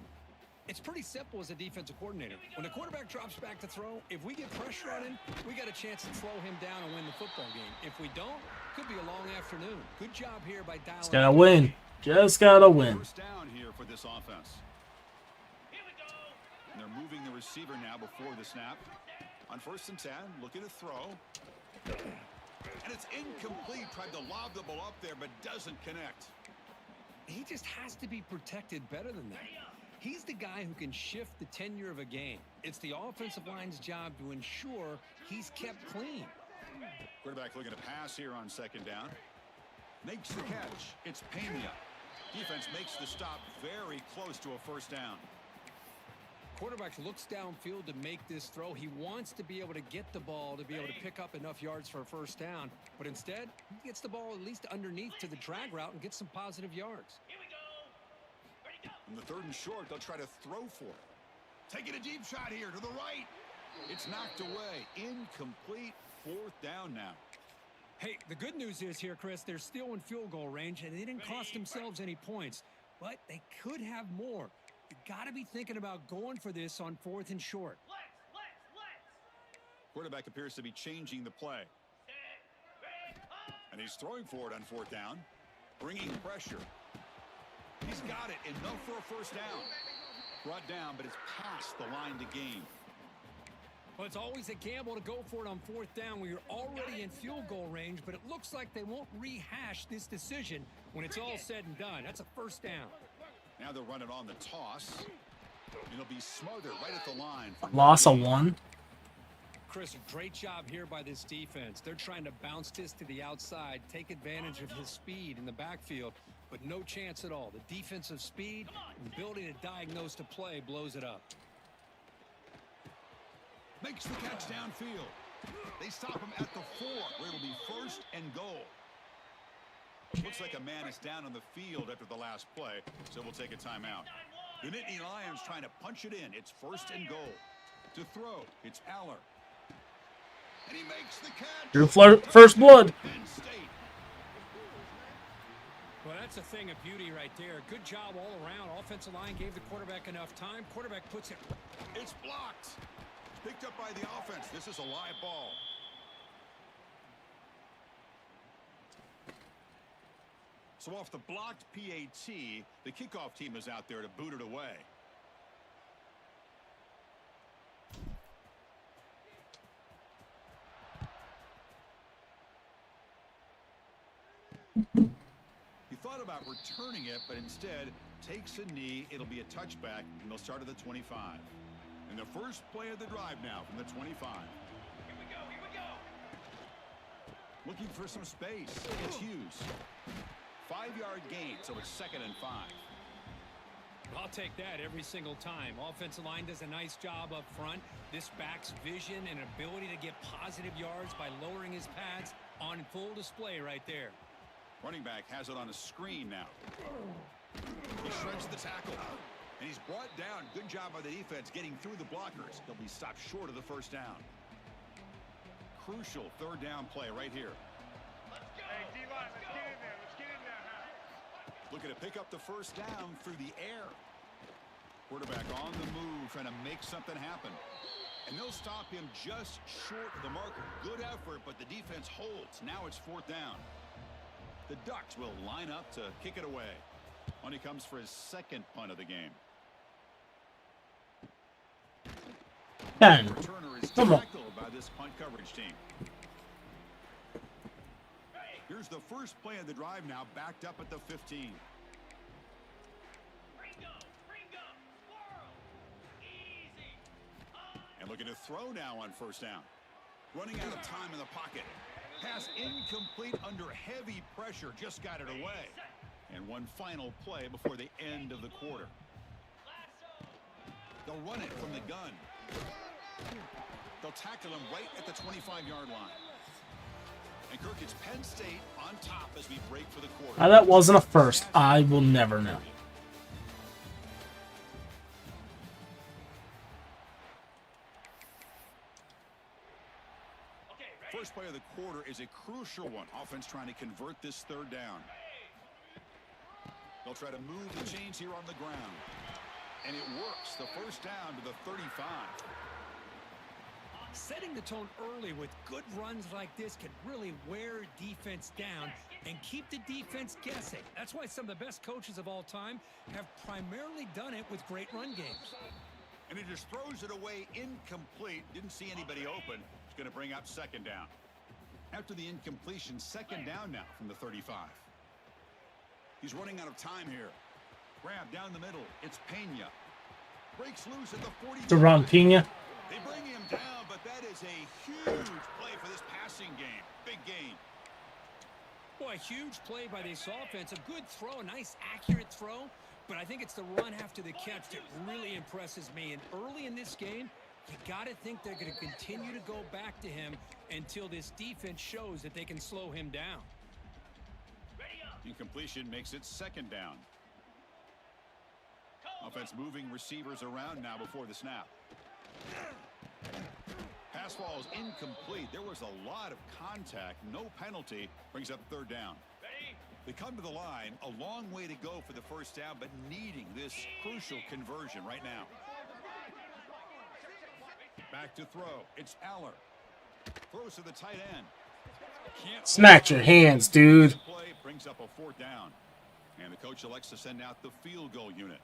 It's pretty simple as a defensive coordinator. When the quarterback drops back to throw, if we get pressure on him, we got a chance to slow him down and win the football game. If we don't, could be a long afternoon. Good job here by dialing. Just gotta win. Just gotta win. 1st down here for this offense. Here we go. And they're moving the receiver now before the snap. On 1st and 10, looking to throw. And it's incomplete. Tried to lob the ball up there, but doesn't connect. He just has to be protected better than that. He's the guy who can shift the tenure of a game. It's the offensive line's job to ensure he's kept clean. Quarterback looking to pass here on 2nd down. Makes the catch. It's Pena. Defense makes the stop very close to a 1st down. Quarterback looks downfield to make this throw. He wants to be able to get the ball to be able to pick up enough yards for a 1st down. But instead, he gets the ball at least underneath to the drag route and gets some positive yards. Here we go. Ready, go. On the 3rd and short, they'll try to throw for it. Taking a deep shot here to the right. It's knocked away. Incomplete. 4th down now. Hey, the good news is here, Chris, they're still in field goal range, and they didn't cost themselves any points. But they could have more. You got to be thinking about going for this on 4th and short. Let's. Quarterback appears to be changing the play. Set. Ready, up. And he's throwing for it on 4th down. Bringing pressure. He's got it. Enough for a 1st down. Brought down, but it's past the line to gain. Well, it's always a gamble to go for it on 4th down when you're already in field goal range, but it looks like they won't rehash this decision when it's all said and done. That's a 1st down. Now they'll run it on the toss. It'll be smothered right at the line. Loss of 1. Chris, great job here by this defense. They're trying to bounce this to the outside, take advantage of his speed in the backfield, but no chance at all. The defensive speed and ability to diagnose the play blows it up. Makes the catch downfield. They stop him at the 4, where it'll be 1st and goal. Looks like a man is down on the field after the last play, so we'll take a timeout. The Nittany Lions trying to punch it in. It's 1st and goal. To throw, it's Aller. And he makes the catch. Drew First Blood. Penn State. Well, that's a thing of beauty right there. Good job all around. Offensive line gave the quarterback enough time. Quarterback puts it. It's blocked. Picked up by the offense. This is a live ball. So off the blocked PAT, the kickoff team is out there to boot it away. He thought about returning it, but instead takes a knee. It'll be a touchback, and they'll start at the 25. And the first play of the drive now from the 25. Here we go, here we go. Looking for some space. It's Hughes. 5-yard gain, so it's 2nd and 5. I'll take that every single time. Offensive line does a nice job up front. This back's vision and ability to get positive yards by lowering his pads on full display right there. Running back has it on a screen now. He shreds the tackle. And he's brought down. Good job by the defense getting through the blockers. He'll be stopped short of the first down. Crucial 3rd down play right here. Let's go. Hey, D-line, let's get in there. Let's get in there now. Looking to pick up the first down through the air. Quarterback on the move, trying to make something happen. And they'll stop him just short of the marker. Good effort, but the defense holds. Now it's 4th down. The Ducks will line up to kick it away. When he comes for his 2nd punt of the game. 10. Returner is Come on. tackled by this punt coverage team. Here's the first play of the drive now, backed up at the 15. Bring up, swirl. Easy. And looking to throw now on first down. Running out of time in the pocket. Pass incomplete under heavy pressure. Just got it away. And one final play before the end of the quarter. They'll run it from the gun. They'll tackle him right at the 25-yard line. And Kirk, it's Penn State on top as we break for the quarter. How that wasn't a first, I will never know. First play of the quarter is a crucial one. Offense trying to convert this 3rd down. They'll try to move the chains here on the ground. And it works. The first down to the 35. Setting the tone early with good runs like this can really wear defense down and keep the defense guessing. That's why some of the best coaches of all time have primarily done it with great run games. And he just throws it away incomplete. Didn't see anybody open. It's going to bring up 2nd down. After the incompletion, 2nd down now from the 35. He's running out of time here. Grab down the middle. It's Pena. Breaks loose at the 40. Deron Pena. They bring him down, but that is a huge play for this passing game. Big gain. Boy, a huge play by this offense. A good throw, a nice accurate throw. But I think it's the run after the catch that really impresses me. And early in this game, you got to think they're going to continue to go back to him until this defense shows that they can slow him down. Incompletion makes it 2nd down. Offense moving receivers around now before the snap. Pass ball is incomplete. There was a lot of contact. No penalty. Brings up 3rd down. They come to the line. A long way to go for the first down, but needing this crucial conversion right now. Back to throw. It's Aller. Throws to the tight end. Snatch your hands, dude. Play brings up a 4th down. And the coach elects to send out the field goal unit.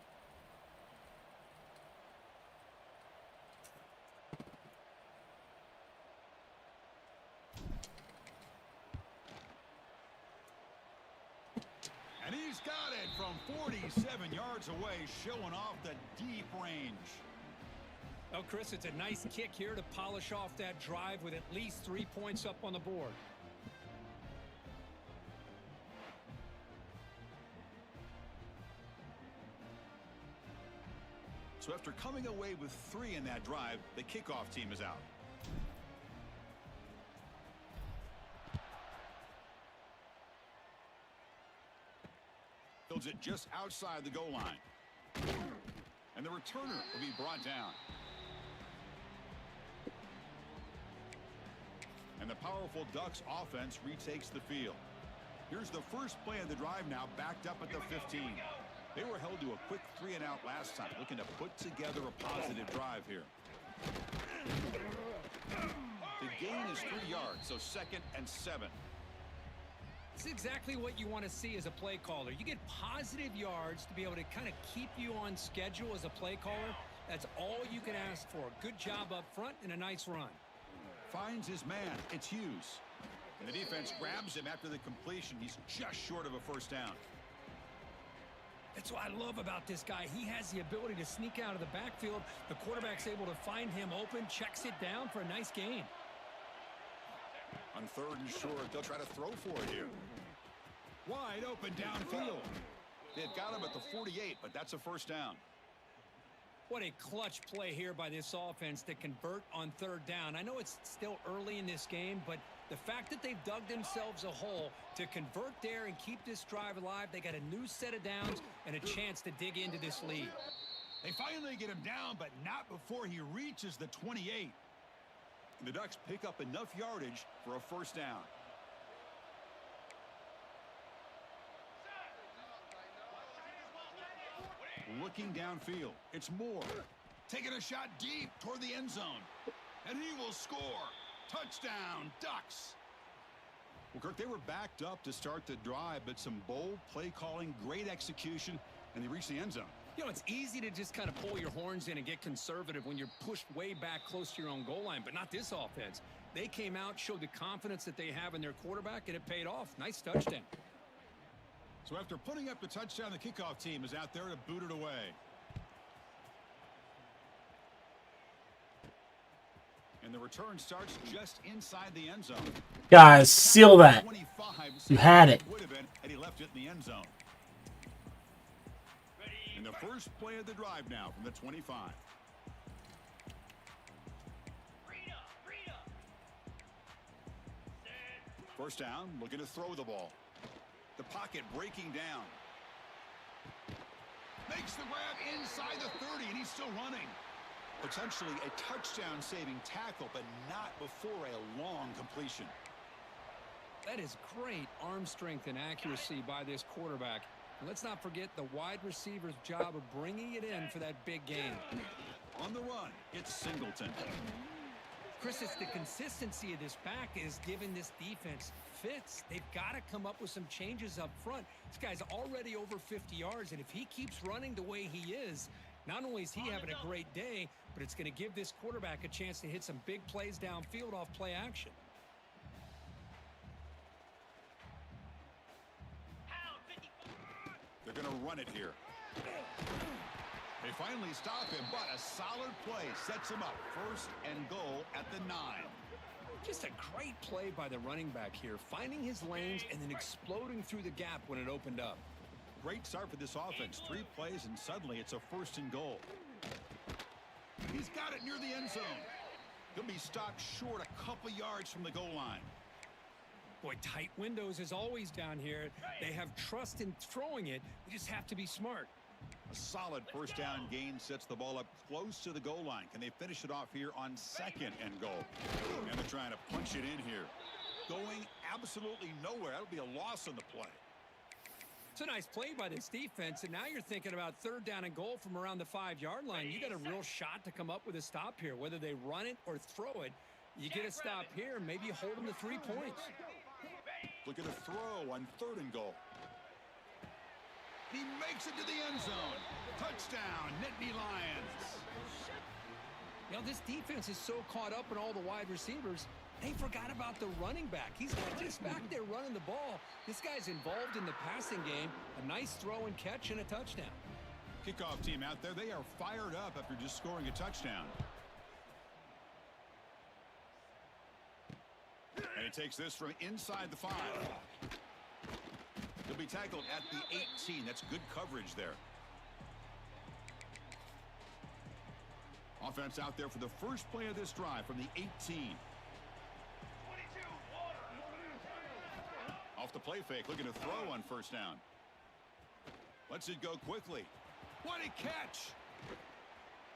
And he's got it from 47 yards away, showing off the deep range. Oh, Chris, it's a nice kick here to polish off that drive with at least 3 points up on the board. So after coming away with 3 in that drive, the kickoff team is out. Builds it just outside the goal line. And the returner will be brought down. And the powerful Ducks offense retakes the field. Here's the first play of the drive now, backed up at the 15. They were held to a quick 3-and-out last time, looking to put together a positive drive here. The gain is 3 yards, so 2nd and 7. It's exactly what you want to see as a play caller. You get positive yards to be able to kind of keep you on schedule as a play caller. That's all you can ask for. Good job up front and a nice run. Finds his man. It's Hughes. And the defense grabs him after the completion. He's just short of a first down. That's what I love about this guy. He has the ability to sneak out of the backfield. The quarterback's able to find him open, checks it down for a nice gain. On 3rd and short, they'll try to throw for it here. Wide open downfield. They've got him at the 48, but that's a first down. What a clutch play here by this offense to convert on 3rd down. I know it's still early in this game, but the fact that they've dug themselves a hole to convert there and keep this drive alive, they got a new set of downs and a chance to dig into this lead. They finally get him down, but not before he reaches the 28. The Ducks pick up enough yardage for a first down. Looking downfield, it's Moore. Taking a shot deep toward the end zone. And he will score. Touchdown, Ducks. Well, Kirk, they were backed up to start the drive, but some bold play calling, great execution, and they reached the end zone. You know, it's easy to just kind of pull your horns in and get conservative when you're pushed way back close to your own goal line, but not this offense. They came out, showed the confidence that they have in their quarterback, and it paid off. Nice touchdown. So after putting up the touchdown, the kickoff team is out there to boot it away. And the return starts just inside the end zone. Guys, seal that. 25, You had it. Would have been, and he left it in the end zone. In the first play of the drive now from the 25. First down, looking to throw the ball. The pocket breaking down. Makes the grab inside the 30, and he's still running. Potentially a touchdown-saving tackle, but not before a long completion. That is great arm strength and accuracy by this quarterback. And let's not forget the wide receiver's job of bringing it in for that big gain. On the run, it's Singleton. Chris, it's the consistency of this back is giving this defense fits. They've got to come up with some changes up front. This guy's already over 50 yards, and if he keeps running the way he is, not only is he having a great day, but it's going to give this quarterback a chance to hit some big plays downfield off play action. They're going to run it here. They finally stop him, but a solid play sets him up. 1st and goal at the 9. Just a great play by the running back here, finding his lanes and then exploding through the gap when it opened up. Great start for this offense. 3 plays, and suddenly it's a 1st and goal. He's got it near the end zone. He'll be stopped short a couple yards from the goal line. Boy, tight windows as always down here. They have trust in throwing it. You just have to be smart. A solid first down gain sets the ball up close to the goal line. Can they finish it off here on 2nd and goal? And they're trying to punch it in here. Going absolutely nowhere. That'll be a loss on the play. It's a nice play by this defense, and now you're thinking about 3rd down and goal from around the 5-yard line. You got a real shot to come up with a stop here. Whether they run it or throw it, you get a stop here, maybe hold them to 3 points. Look at a throw on 3rd and goal. He makes it to the end zone. Touchdown, Nittany Lions. You know, this defense is so caught up in all the wide receivers, they forgot about the running back. He's not just back there running the ball. This guy's involved in the passing game. A nice throw and catch and a touchdown. Kickoff team out there, they are fired up after just scoring a touchdown. And he takes this from inside the 5. He'll be tackled at the 18. That's good coverage there. Offense out there for the first play of this drive from the 18. Off the play fake, looking to throw on 1st down. Lets it go quickly. What a catch!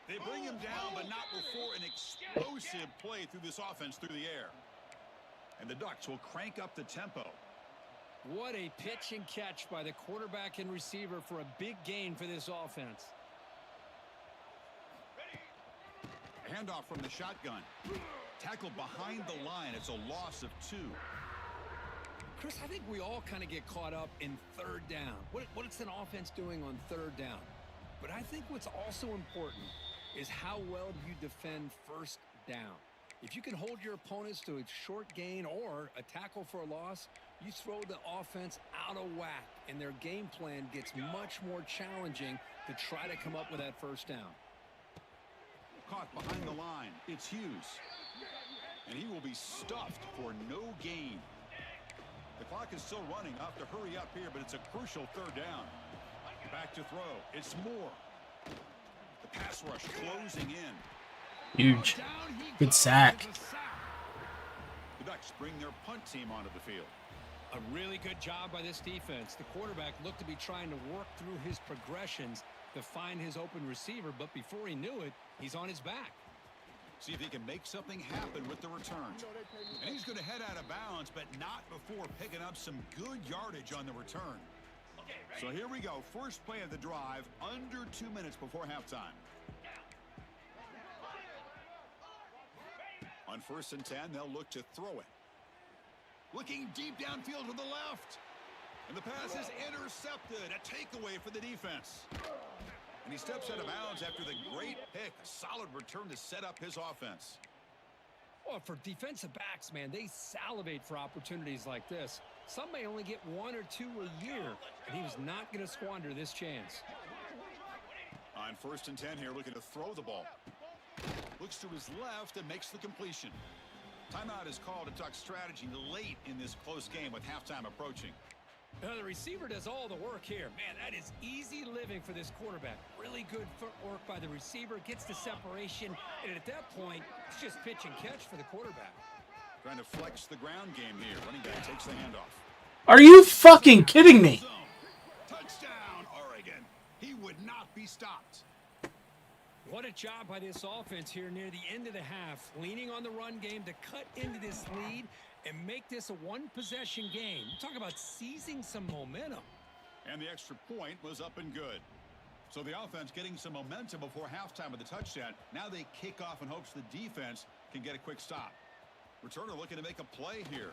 They bring him down, but not before an explosive play through this offense through the air. And the Ducks will crank up the tempo. What a pitch and catch by the quarterback and receiver for a big gain for this offense. Handoff from the shotgun. Tackle behind the line. It's a loss of 2. Chris, I think we all kind of get caught up in third down. What's an offense doing on third down? But I think what's also important is how well do you defend first down. If you can hold your opponents to a short gain or a tackle for a loss, you throw the offense out of whack, and their game plan gets much more challenging to try to come up with that first down. Caught behind the line. It's Hughes. And he will be stuffed for no gain. The clock is still running. I'll have to hurry up here, but it's a crucial third down. Back to throw. It's Moore. The pass rush closing in. Huge. Good sack. The Ducks bring their punt team onto the field. A really good job by this defense. The quarterback looked to be trying to work through his progressions to find his open receiver, but before he knew it, he's on his back. See if he can make something happen with the return. And he's going to head out of bounds, but not before picking up some good yardage on the return. So here we go. First play of the drive, under 2 minutes before halftime. On 1st and 10, they'll look to throw it. Looking deep downfield to the left. And the pass is intercepted. A takeaway for the defense. And he steps out of bounds after the great pick. A solid return to set up his offense. Well, for defensive backs, man, they salivate for opportunities like this. Some may only get 1 or 2 a year, and he was not going to squander this chance. On 1st and 10 here, looking to throw the ball. Looks to his left and makes the completion. Timeout is called a Duck strategy late in this close game with halftime approaching. Now, the receiver does all the work here. Man, that is easy living for this quarterback. Really good footwork by the receiver, gets the separation, and at that point, it's just pitch and catch for the quarterback. Trying to flex the ground game here. Running back takes the handoff. Are you fucking kidding me? Touchdown, Oregon. He would not be stopped. What a job by this offense here near the end of the half, leaning on the run game to cut into this lead and make this a one-possession game. Talk about seizing some momentum. And the extra point was up and good. So the offense getting some momentum before halftime with the touchdown. Now they kick off in hopes the defense can get a quick stop. Returner looking to make a play here.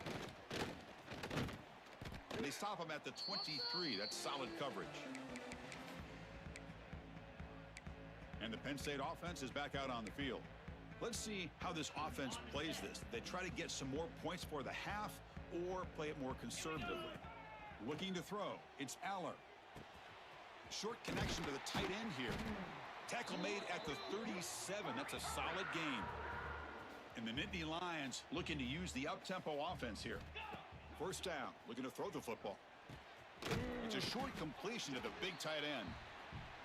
And they stop him at the 23. That's solid coverage. And the Penn State offense is back out on the field. Let's see how this offense plays this. They try to get some more points for the half or play it more conservatively. Looking to throw. It's Aller. Short connection to the tight end here. Tackle made at the 37. That's a solid gain. And the Nittany Lions looking to use the up-tempo offense here. First down, looking to throw the football. It's a short completion to the big tight end.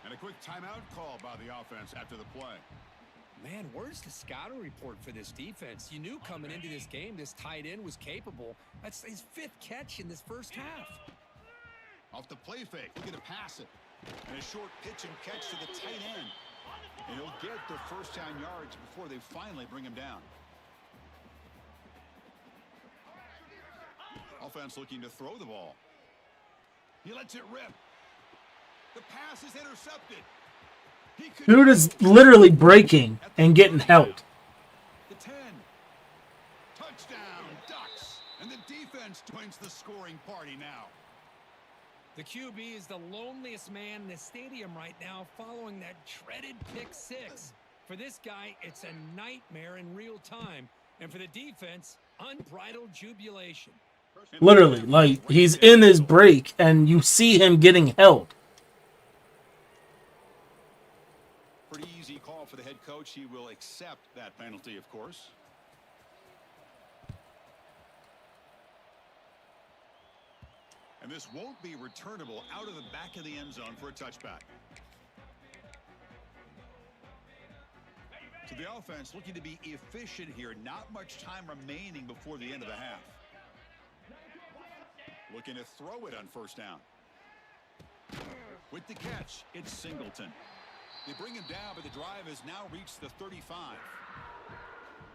And a quick timeout call by the offense after the play. Man, where's the scouting report for this defense? You knew coming into this game this tight end was capable. That's his 5th catch in this first half. Off the play fake, looking to pass it. And a short pitch and catch to the tight end. And he'll get the first down yards before they finally bring him down. Offense looking to throw the ball. He lets it rip. The pass is intercepted. Dude is literally breaking and getting held. The 10. Touchdown, Ducks. And the defense joins the scoring party now. The QB is the loneliest man in the stadium right now following that dreaded pick 6. For this guy, it's a nightmare in real time. And for the defense, unbridled jubilation. Literally, like, he's in his break and you see him getting held. Pretty easy call for the head coach. He will accept that penalty, of course. And this won't be returnable out of the back of the end zone for a touchback. So the offense looking to be efficient here. Not much time remaining before the end of the half. Looking to throw it on first down. With the catch, it's Singleton. They bring him down, but the drive has now reached the 35.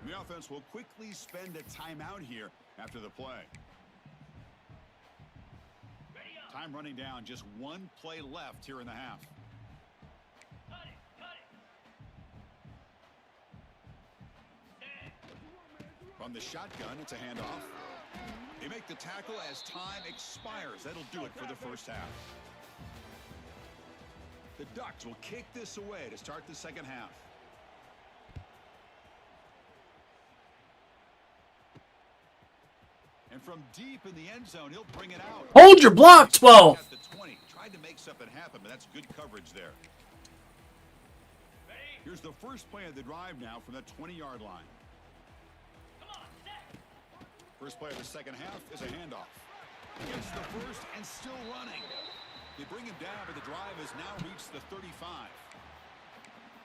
And the offense will quickly spend a timeout here after the play. Time running down, just one play left here in the half. Cut it, cut it. From the shotgun, it's a handoff. They make the tackle as time expires. That'll do it for the first half. The Ducks will kick this away to start the second half. And from deep in the end zone, he'll bring it out. Hold your block, 12. At the 20. Tried to make something happen, but that's good coverage there. Here's the first play of the drive now from the 20-yard line. First play of the second half is a handoff. Gets the first and still running. They bring him down, but the drive has now reached the 35.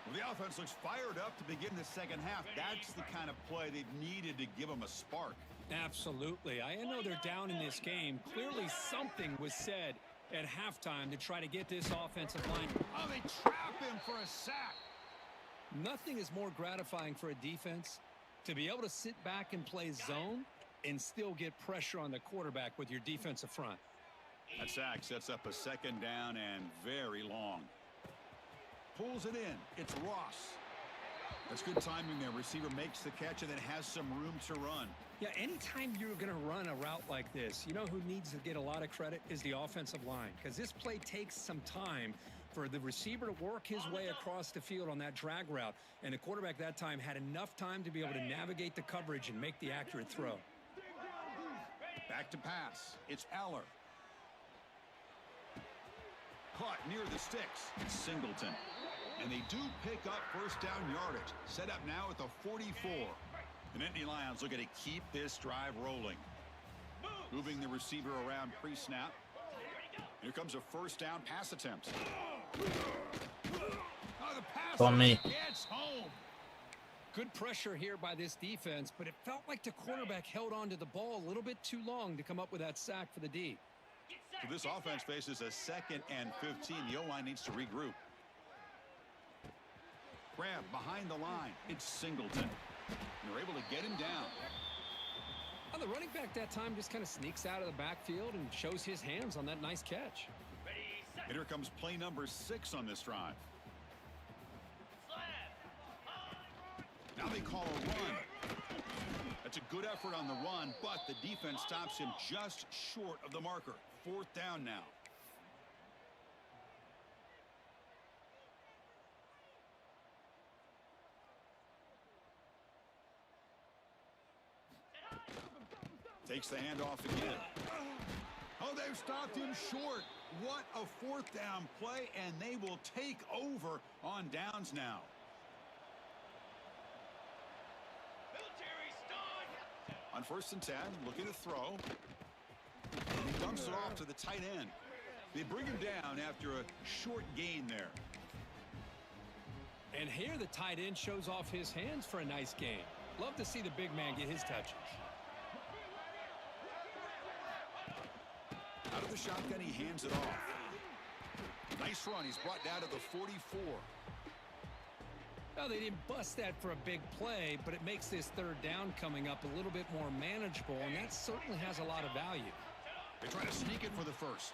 Well, the offense looks fired up to begin the second half. That's the kind of play they've needed to give them a spark. Absolutely. I know they're down in this game. Clearly something was said at halftime to try to get this offensive line. Oh, they trap him for a sack. Nothing is more gratifying for a defense to be able to sit back and play zone and still get pressure on the quarterback with your defensive front. That sack sets up a second down and very long. Pulls it in. It's Ross. That's good timing there. Receiver makes the catch and then has some room to run. Yeah, anytime you're going to run a route like this, you know who needs to get a lot of credit is the offensive line, because this play takes some time for the receiver to work his way across the field on that drag route, and the quarterback that time had enough time to be able to navigate the coverage and make the accurate throw. Back to pass. It's Aller. Caught near the sticks. It's Singleton. And they do pick up first down yardage. Set up now at the 44. The Nittany Lions looking to keep this drive rolling. Moving the receiver around pre-snap. Here comes a first down pass attempt. Oh, the pass On me. gets home. Good pressure here by this defense, but it felt like the quarterback held on to the ball a little bit too long to come up with that sack for the D. So this offense faces a 2nd and 15. The O-line needs to regroup. Grab behind the line. It's Singleton. And they're able to get him down. Well, the running back that time just kind of sneaks out of the backfield and shows his hands on that nice catch. And here comes play number 6 on this drive. Now they call a run. That's a good effort on the run, but the defense stops him just short of the marker. 4th down now. Takes the handoff again. Oh, they've stopped him short. What a 4th down play, and they will take over on downs now. On 1st and 10, looking to throw. And he dumps it off to the tight end. They bring him down after a short gain there. And here the tight end shows off his hands for a nice gain. Love to see the big man get his touches. Out of the shotgun, he hands it off. Nice run. He's brought down to the 44. Well, they didn't bust that for a big play, but it makes this 3rd down coming up a little bit more manageable, and that certainly has a lot of value. They try to sneak it for the first.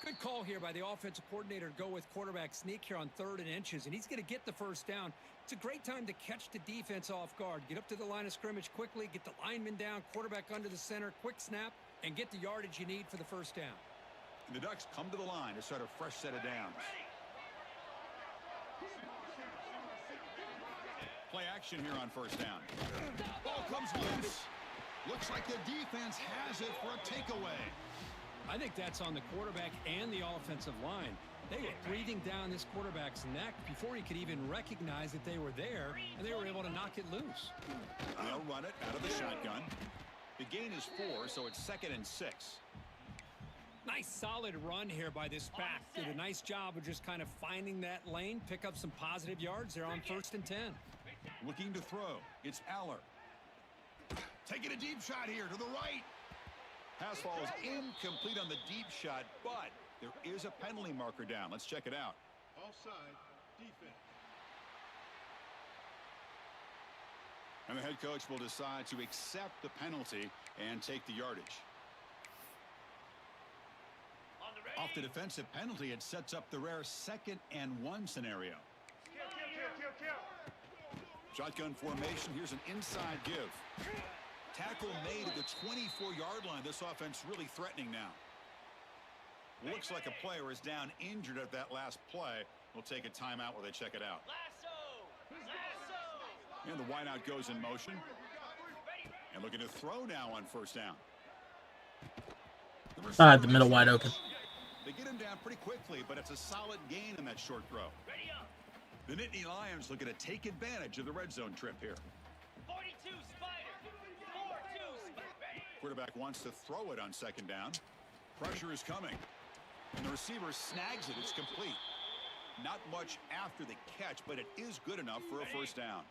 Good call here by the offensive coordinator to go with quarterback sneak here on 3rd and inches, and he's going to get the first down. It's a great time to catch the defense off guard. Get up to the line of scrimmage quickly, get the lineman down, quarterback under the center, quick snap, and get the yardage you need for the first down. And the Ducks come to the line to start a fresh set of downs. Play action here on 1st down. Ball comes loose. Looks like the defense has it for a takeaway. I think that's on the quarterback and the offensive line. They were breathing down this quarterback's neck before he could even recognize that they were there, and they were able to knock it loose. They'll run it out of the shotgun. The gain is 4, so it's 2nd and 6. Nice solid run here by this back. Did a nice job of just kind of finding that lane, pick up some positive yards there on 1st and 10. Looking to throw. It's Aller. Taking a deep shot here to the right. Pass ball is incomplete on the deep shot, but there is a penalty marker down. Let's check it out. Offside, defense. And the head coach will decide to accept the penalty and take the yardage. Off the defensive penalty, it sets up the rare 2nd and 1 scenario. Shotgun formation. Here's an inside give. Tackle made at the 24-yard line. This offense really threatening now. Looks like a player is down injured at that last play. We'll take a timeout while they check it out. And the wideout goes in motion. And looking to throw now on 1st down. The middle wide open. They get him down pretty quickly, but it's a solid gain in that short throw. The Nittany Lions looking to take advantage of the red zone trip here. 42 Spider. 4-2 Spider. Quarterback wants to throw it on 2nd down. Pressure is coming. And the receiver snags it. It's complete. Not much after the catch, but it is good enough for a 1st down.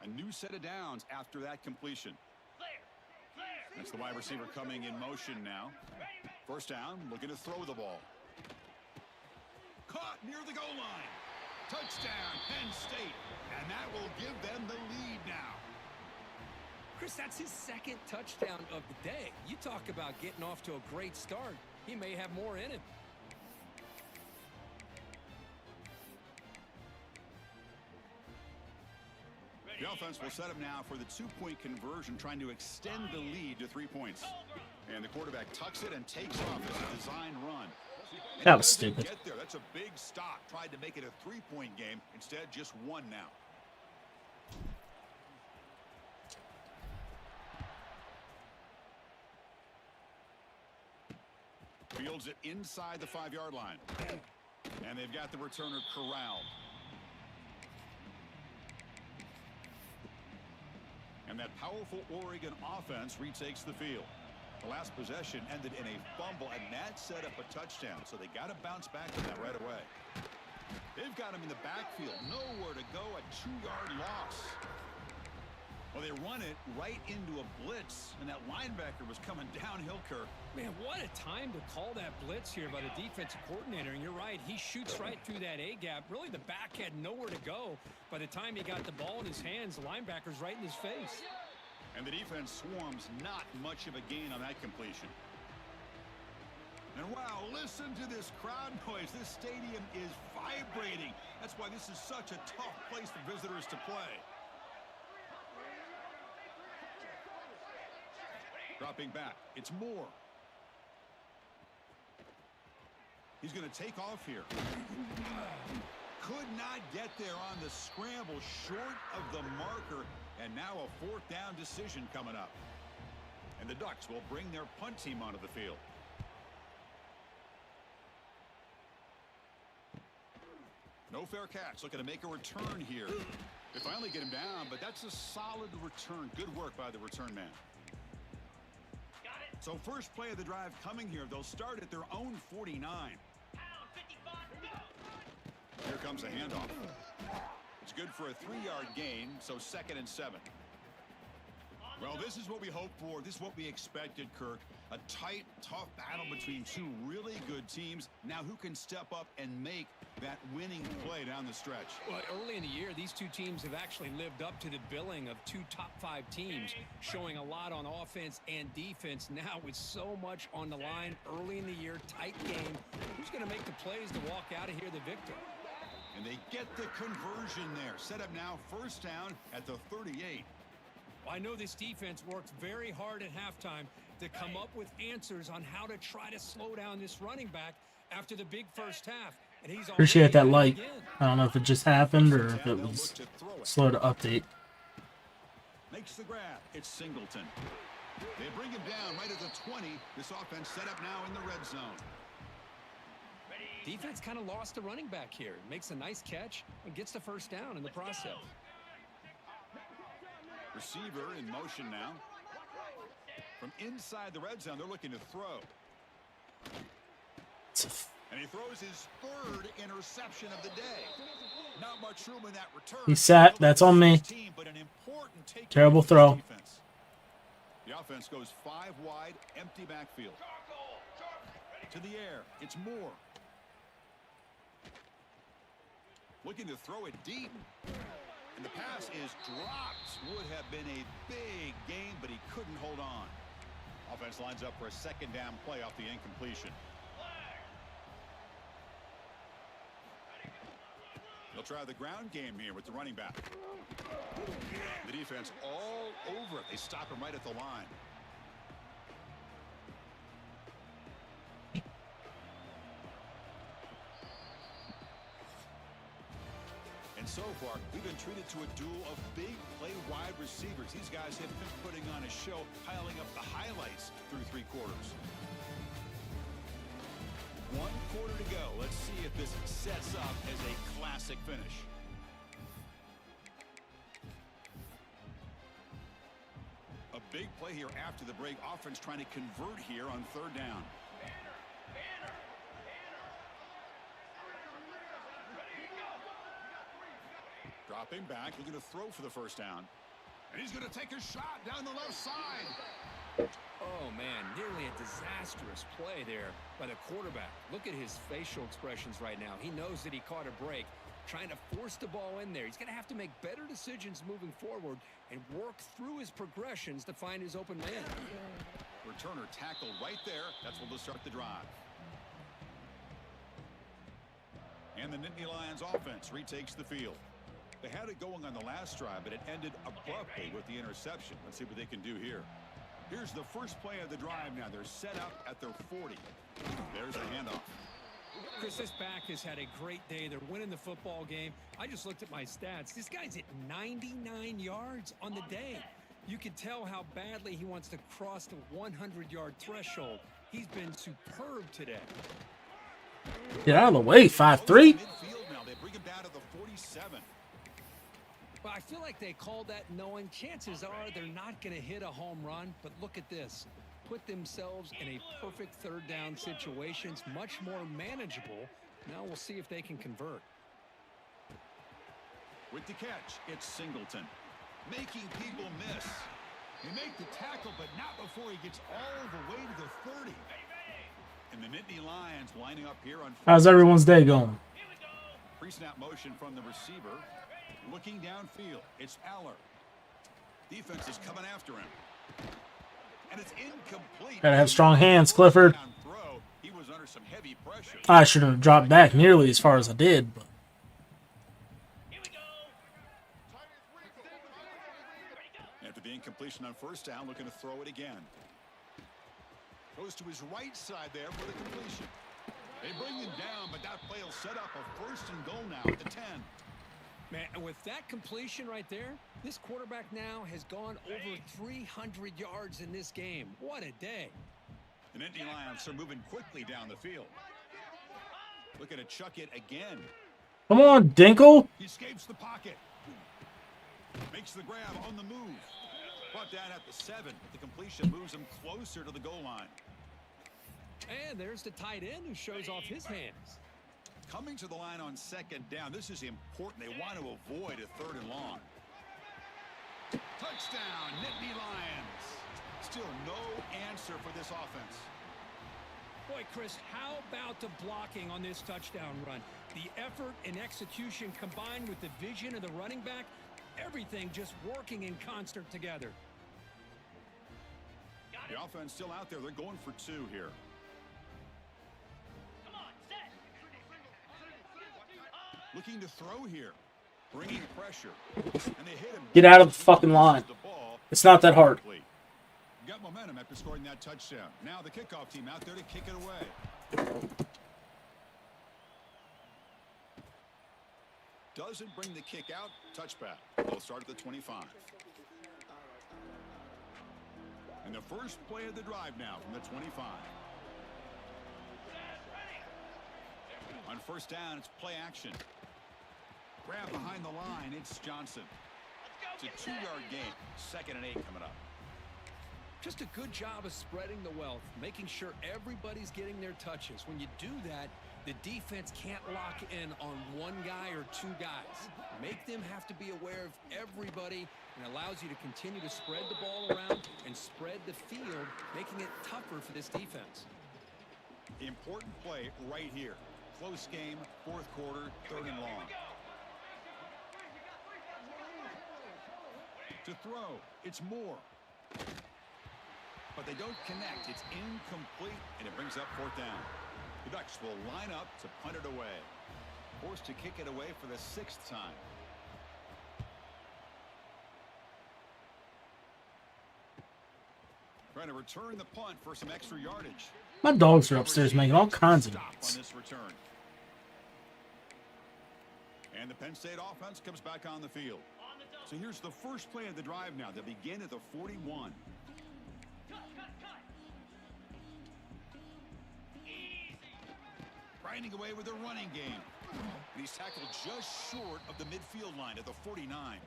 A new set of downs after that completion. That's the wide receiver coming in motion now. 1st down, looking to throw the ball. Caught near the goal line. Touchdown, Penn State. And that will give them the lead now. Chris, that's his 2nd touchdown of the day. You talk about getting off to a great start. He may have more in him. The offense will set up now for the 2-point conversion, trying to extend the lead to 3 points. And the quarterback tucks it and takes off as a design run. And that was stupid. Get there. That's a big stop. Tried to make it a 3-point game. Instead, just 1 now. Fields it inside the 5-yard line. And they've got the returner corralled. And that powerful Oregon offense retakes the field. The last possession ended in a fumble, and that set up a touchdown. So they got to bounce back from that right away. They've got him in the backfield. Nowhere to go. A 2-yard loss. Well, they run it right into a blitz, and that linebacker was coming downhill, Kirk. Man, what a time to call that blitz here by the defensive coordinator. And you're right, he shoots right through that A-gap. Really, the back had nowhere to go. By the time he got the ball in his hands, the linebacker's right in his face. And the defense swarms, not much of a gain on that completion. And wow, listen to this crowd noise. This stadium is vibrating. That's why this is such a tough place for visitors to play. Dropping back, it's Moore. He's going to take off here. Could not get there on the scramble, short of the marker, and now a 4th down decision coming up. And the Ducks will bring their punt team onto the field. No fair catch, looking to make a return here. They finally get him down, but that's a solid return. Good work by the return man. So first play of the drive coming here. They'll start at their own 49. Here comes a handoff. It's good for a 3-yard gain, so 2nd and 7. Well, this is what we hoped for. This is what we expected, Kirk. A tight, tough battle between 2 really good teams. Now who can step up and make that winning play down the stretch? Well, early in the year, these 2 teams have actually lived up to the billing of 2 top 5 teams, showing a lot on offense and defense. Now with so much on the line early in the year, tight game, who's going to make the plays to walk out of here the victor? And they get the conversion there. Set up now 1st down at the 38. Well, I know this defense worked very hard at halftime to come up with answers on how to try to slow down this running back after the big first half. And he's Appreciate that like. I don't know if it just happened or if it was slow to update. Makes the grab. It's Singleton. They bring him down right at the 20. This offense set up now in the red zone. Defense kind of lost the running back here. Makes a nice catch and gets the 1st down in the process. Receiver in motion now. From inside the red zone, they're looking to throw. And he throws his 3rd interception of the day. Not much room in that return. He sat. That's on me. Terrible throw. The offense goes 5 wide, empty backfield. To the air, it's Moore. Looking to throw it deep. And the pass is dropped. Would have been a big gain, but he couldn't hold on. Offense lines up for a 2nd down play off the incompletion. They'll try the ground game here with the running back. The defense all over it. They stop him right at the line. And so far, we've been treated to a duel of big play wide receivers. These guys have been putting on a show, piling up the highlights through 3 quarters. 1 quarter to go. Let's see if this sets up as a classic finish. A big play here after the break. Offense trying to convert here on 3rd down. Dropping back, looking to throw for the 1st down. And he's going to take a shot down the left side. Oh, man, nearly a disastrous play there by the quarterback. Look at his facial expressions right now. He knows that he caught a break, trying to force the ball in there. He's going to have to make better decisions moving forward and work through his progressions to find his open man. Returner tackled right there. That's what will start the drive. And the Nittany Lions offense retakes the field. They had it going on the last drive, but it ended abruptly with the interception. Let's see what they can do here. Here's the first play of the drive now. They're set up at their 40. There's a handoff. Chris, this back has had a great day. They're winning the football game. I just looked at my stats. This guy's at 99 yards on the day. You can tell how badly he wants to cross the 100-yard threshold. He's been superb today. Get out of the way, 5'3". Midfield now. They bring him down to the 47. Well, I feel like they called that knowing chances are they're not going to hit a home run. But look at this. Put themselves in a perfect 3rd down situation. It's much more manageable. Now we'll see if they can convert. With the catch, it's Singleton. Making people miss. They make the tackle, but not before he gets all the way to the 30. And the Nittany Lions lining up here on... How's everyone's day going? Pre-snap motion from the receiver. Looking downfield, it's Aller. Defense is coming after him. And it's incomplete. Gotta have strong hands, Clifford. He was under some heavy pressure. I should have dropped back nearly as far as I did, but After the incompletion on 1st down, looking to throw it again. Goes to his right side there for the completion. They bring him down, but that play will set up a 1st and goal now at the 10. Man, and with that completion right there, this quarterback now has gone over 300 yards in this game. What a day. The Nittany Lions are moving quickly down the field. Looking to chuck it again. come on, Dinkle. He escapes the pocket. Makes the grab on the move. Brought down at the 7. The completion moves him closer to the goal line. And there's the tight end who shows off his hands. Coming to the line on 2nd down. This is important. They want to avoid a 3rd and long. Touchdown, Nittany Lions. Still no answer for this offense. Boy, Chris, how about the blocking on this touchdown run? The effort and execution combined with the vision of the running back, everything just working in concert together. The offense still out there. They're going for 2 here. Looking to throw here. Bringing pressure. And they hit him. Get out of the fucking line. It's not that hard. Got momentum after scoring that touchdown. Now the kickoff team out there to kick it away. Doesn't bring the kick out. Touchback. They'll start at the 25. And the first play of the drive now from the 25. On 1st down, it's play action. Grab behind the line, it's Johnson. It's a 2-yard gain. 2nd and 8 coming up. Just a good job of spreading the wealth, making sure everybody's getting their touches. When you do that, the defense can't lock in on 1 guy or 2 guys. Make them have to be aware of everybody, and allows you to continue to spread the ball around and spread the field, making it tougher for this defense. Important play right here. Close game, 4th quarter, 3rd and long. To throw, it's Moore. But they don't connect. It's incomplete, and it brings up 4th down. The Ducks will line up to punt it away. Forced to kick it away for the 6th time. Trying to return the punt for some extra yardage. My dogs are upstairs making all kinds of noise. On this return. And the Penn State offense comes back on the field. So here's the first play of the drive now. They begin at the 41. Grinding away with a running game. And he's tackled just short of the midfield line at the 49.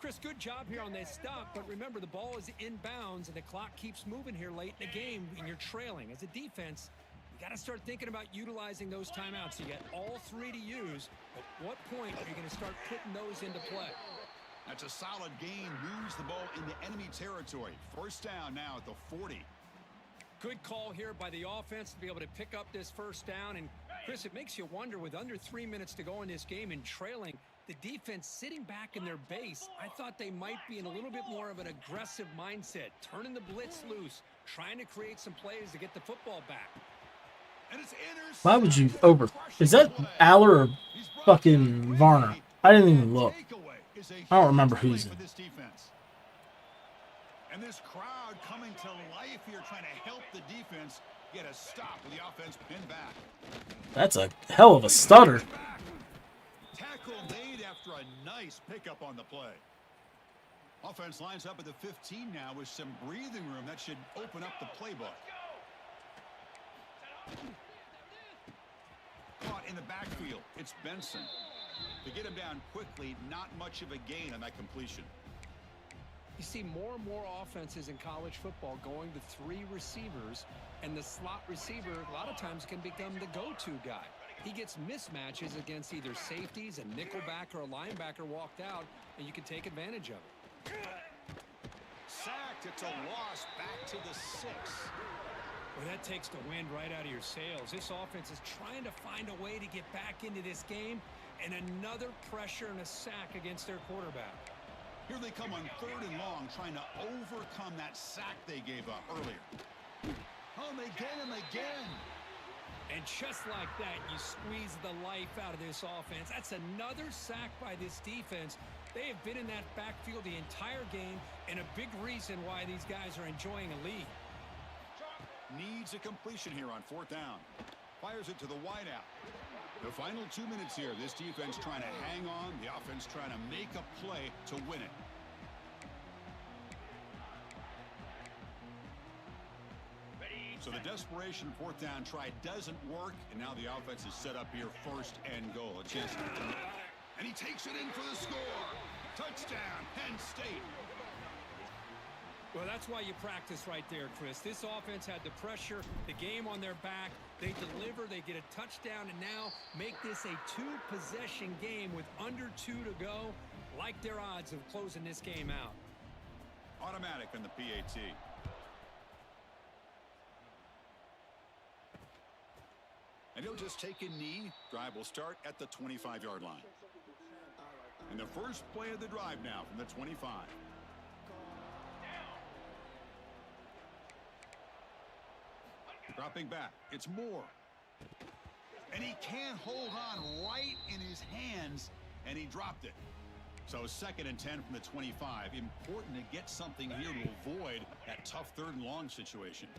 Chris, good job here on this stop, but remember the ball is inbounds and the clock keeps moving here late in the game and you're trailing. As a defense, you got to start thinking about utilizing those timeouts. You got all 3 to use. At what point are you going to start putting those into play? That's a solid gain. Moves the ball into enemy territory. First down now at the 40. Good call here by the offense to be able to pick up this first down. And Chris, it makes you wonder, with under 3 minutes to go in this game and trailing, the defense sitting back in their base, I thought they might be in a little bit more of an aggressive mindset, turning the blitz loose, trying to create some plays to get the football back. And it's Why would you over? Is that Aller or fucking Varner? I didn't even look. I don't remember who's in. And this crowd coming to life here, trying to help the defense get a stop with the offense pinned back. That's a hell of a stutter. Tackle made after a nice pickup on the play. Offense lines up at the 15 now with some breathing room. That should open up the playbook. Caught in the backfield. It's Benson. To get him down quickly, not much of a gain on that completion. You see more and more offenses in college football going to 3 receivers, and the slot receiver a lot of times can become the go-to guy. He gets mismatches against either safeties, a nickelback, or a linebacker walked out, and you can take advantage of it. Sacked. It's a loss back to the 6. Well, that takes the wind right out of your sails. This offense is trying to find a way to get back into this game, and another pressure and a sack against their quarterback. Here they come on 3rd and long, trying to overcome that sack they gave up earlier. Oh, they get him again. And just like that, you squeeze the life out of this offense. That's another sack by this defense. They have been in that backfield the entire game, and a big reason why these guys are enjoying a lead. Needs a completion here on 4th down. Fires it to the wideout. The final 2 minutes here. This defense trying to hang on. The offense trying to make a play to win it. So the desperation 4th down try doesn't work, and now the offense is set up here 1st and goal. A chance to and he takes it in for the score. Touchdown, Penn State. Well, that's why you practice right there, Chris. This offense had the pressure, the game on their back. They deliver, they get a touchdown, and now make this a 2-possession game with under 2 to go. Like their odds of closing this game out. Automatic on the PAT. And he'll just take a knee. Drive will start at the 25-yard line. And the first play of the drive now from the 25. Dropping back. It's Moore. And he can't hold on right in his hands, and he dropped it. So 2nd and 10 from the 25. Important to get something here to avoid that tough 3rd and long situation.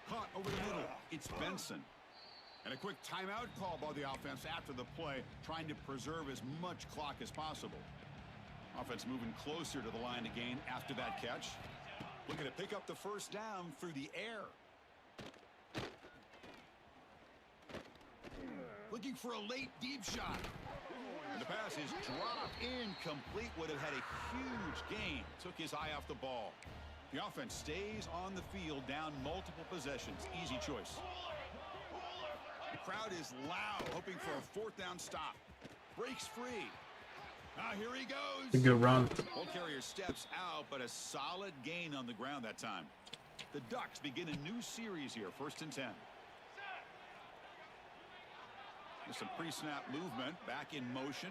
Caught over the middle. It's Benson. And a quick timeout call by the offense after the play, trying to preserve as much clock as possible. Offense moving closer to the line to gain after that catch. Looking to pick up the first down through the air. Looking for a late deep shot. And the pass is dropped incomplete. Would have had a huge gain. Took his eye off the ball. The offense stays on the field, down multiple possessions. Easy choice. The crowd is loud, hoping for a 4th down stop. Breaks free. Now here he goes. A good run. Ball carrier steps out, but a solid gain on the ground that time. The Ducks begin a new series here, 1st and 10. There's some pre-snap movement, back in motion.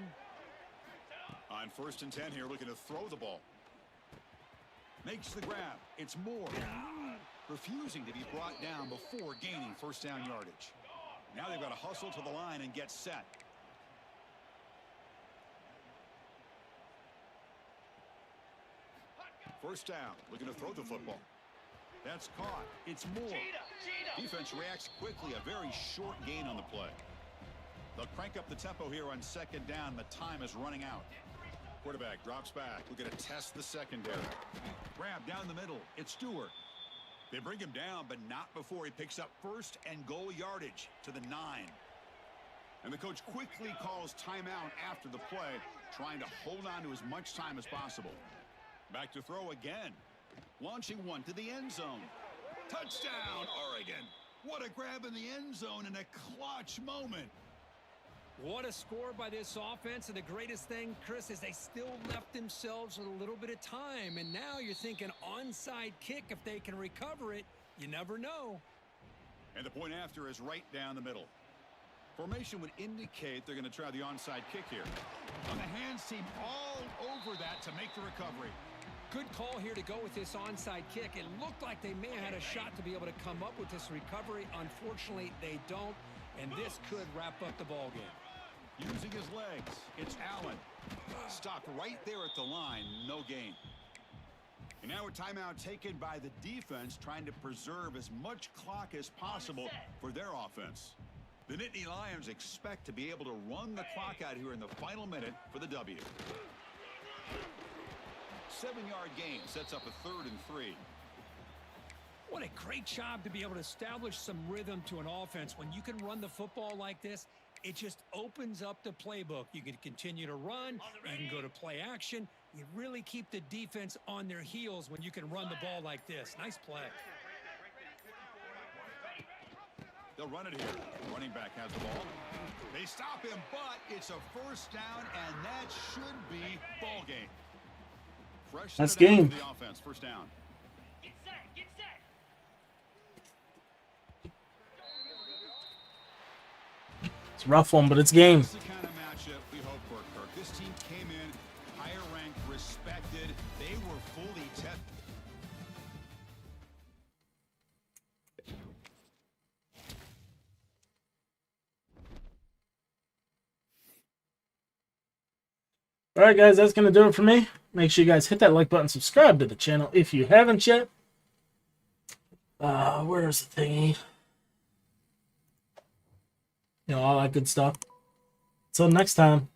On 1st and 10 here, looking to throw the ball. Makes the grab. It's Moore. Refusing to be brought down before gaining 1st down yardage. Now they've got to hustle to the line and get set. First down, looking to throw the football. That's caught. It's Moore. Defense reacts quickly. A very short gain on the play. They'll crank up the tempo here on second down. The time is running out. Quarterback drops back. We're going to test the secondary. Grab down the middle. It's Stewart. They bring him down, but not before he picks up first and goal yardage to the 9. And the coach quickly calls timeout after the play, trying to hold on to as much time as possible. Back to throw again. Launching one to the end zone. Touchdown, Oregon. What a grab in the end zone and a clutch moment. What a score by this offense, and the greatest thing, Chris, is they still left themselves with a little bit of time, and now you're thinking onside kick. If they can recover it, you never know. And the point after is right down the middle. Formation would indicate they're going to try the onside kick here. On the hands team all over that to make the recovery. Good call here to go with this onside kick. It looked like they may have had a shot to be able to come up with this recovery. Unfortunately, they don't, and this could wrap up the ball game. Using his legs, it's Allen. Stopped right there at the line, no gain. And now a timeout taken by the defense, trying to preserve as much clock as possible for their offense. The Nittany Lions expect to be able to run the clock out here in the final minute for the W. 7-yard gain sets up a 3rd and 3. What a great job to be able to establish some rhythm to an offense. When you can run the football like this, it just opens up the playbook. You can continue to run. You can go to play action. You really keep the defense on their heels when you can run the ball like this. Nice play. They'll run it here. Running back has the ball. They stop him, but it's a first down, and that should be ball game. Fresh That's set it out game. to the offense. First down. Get set, get set. It's a rough one, but it's game. This is the kind of matchup we hope for, Kirk. This team came in higher ranked, respected. They were fully tested. All right, guys, that's going to do it for me. Make sure you guys hit that like button, subscribe to the channel if you haven't yet. Where's the thingy? You know, all that good stuff. Until next time.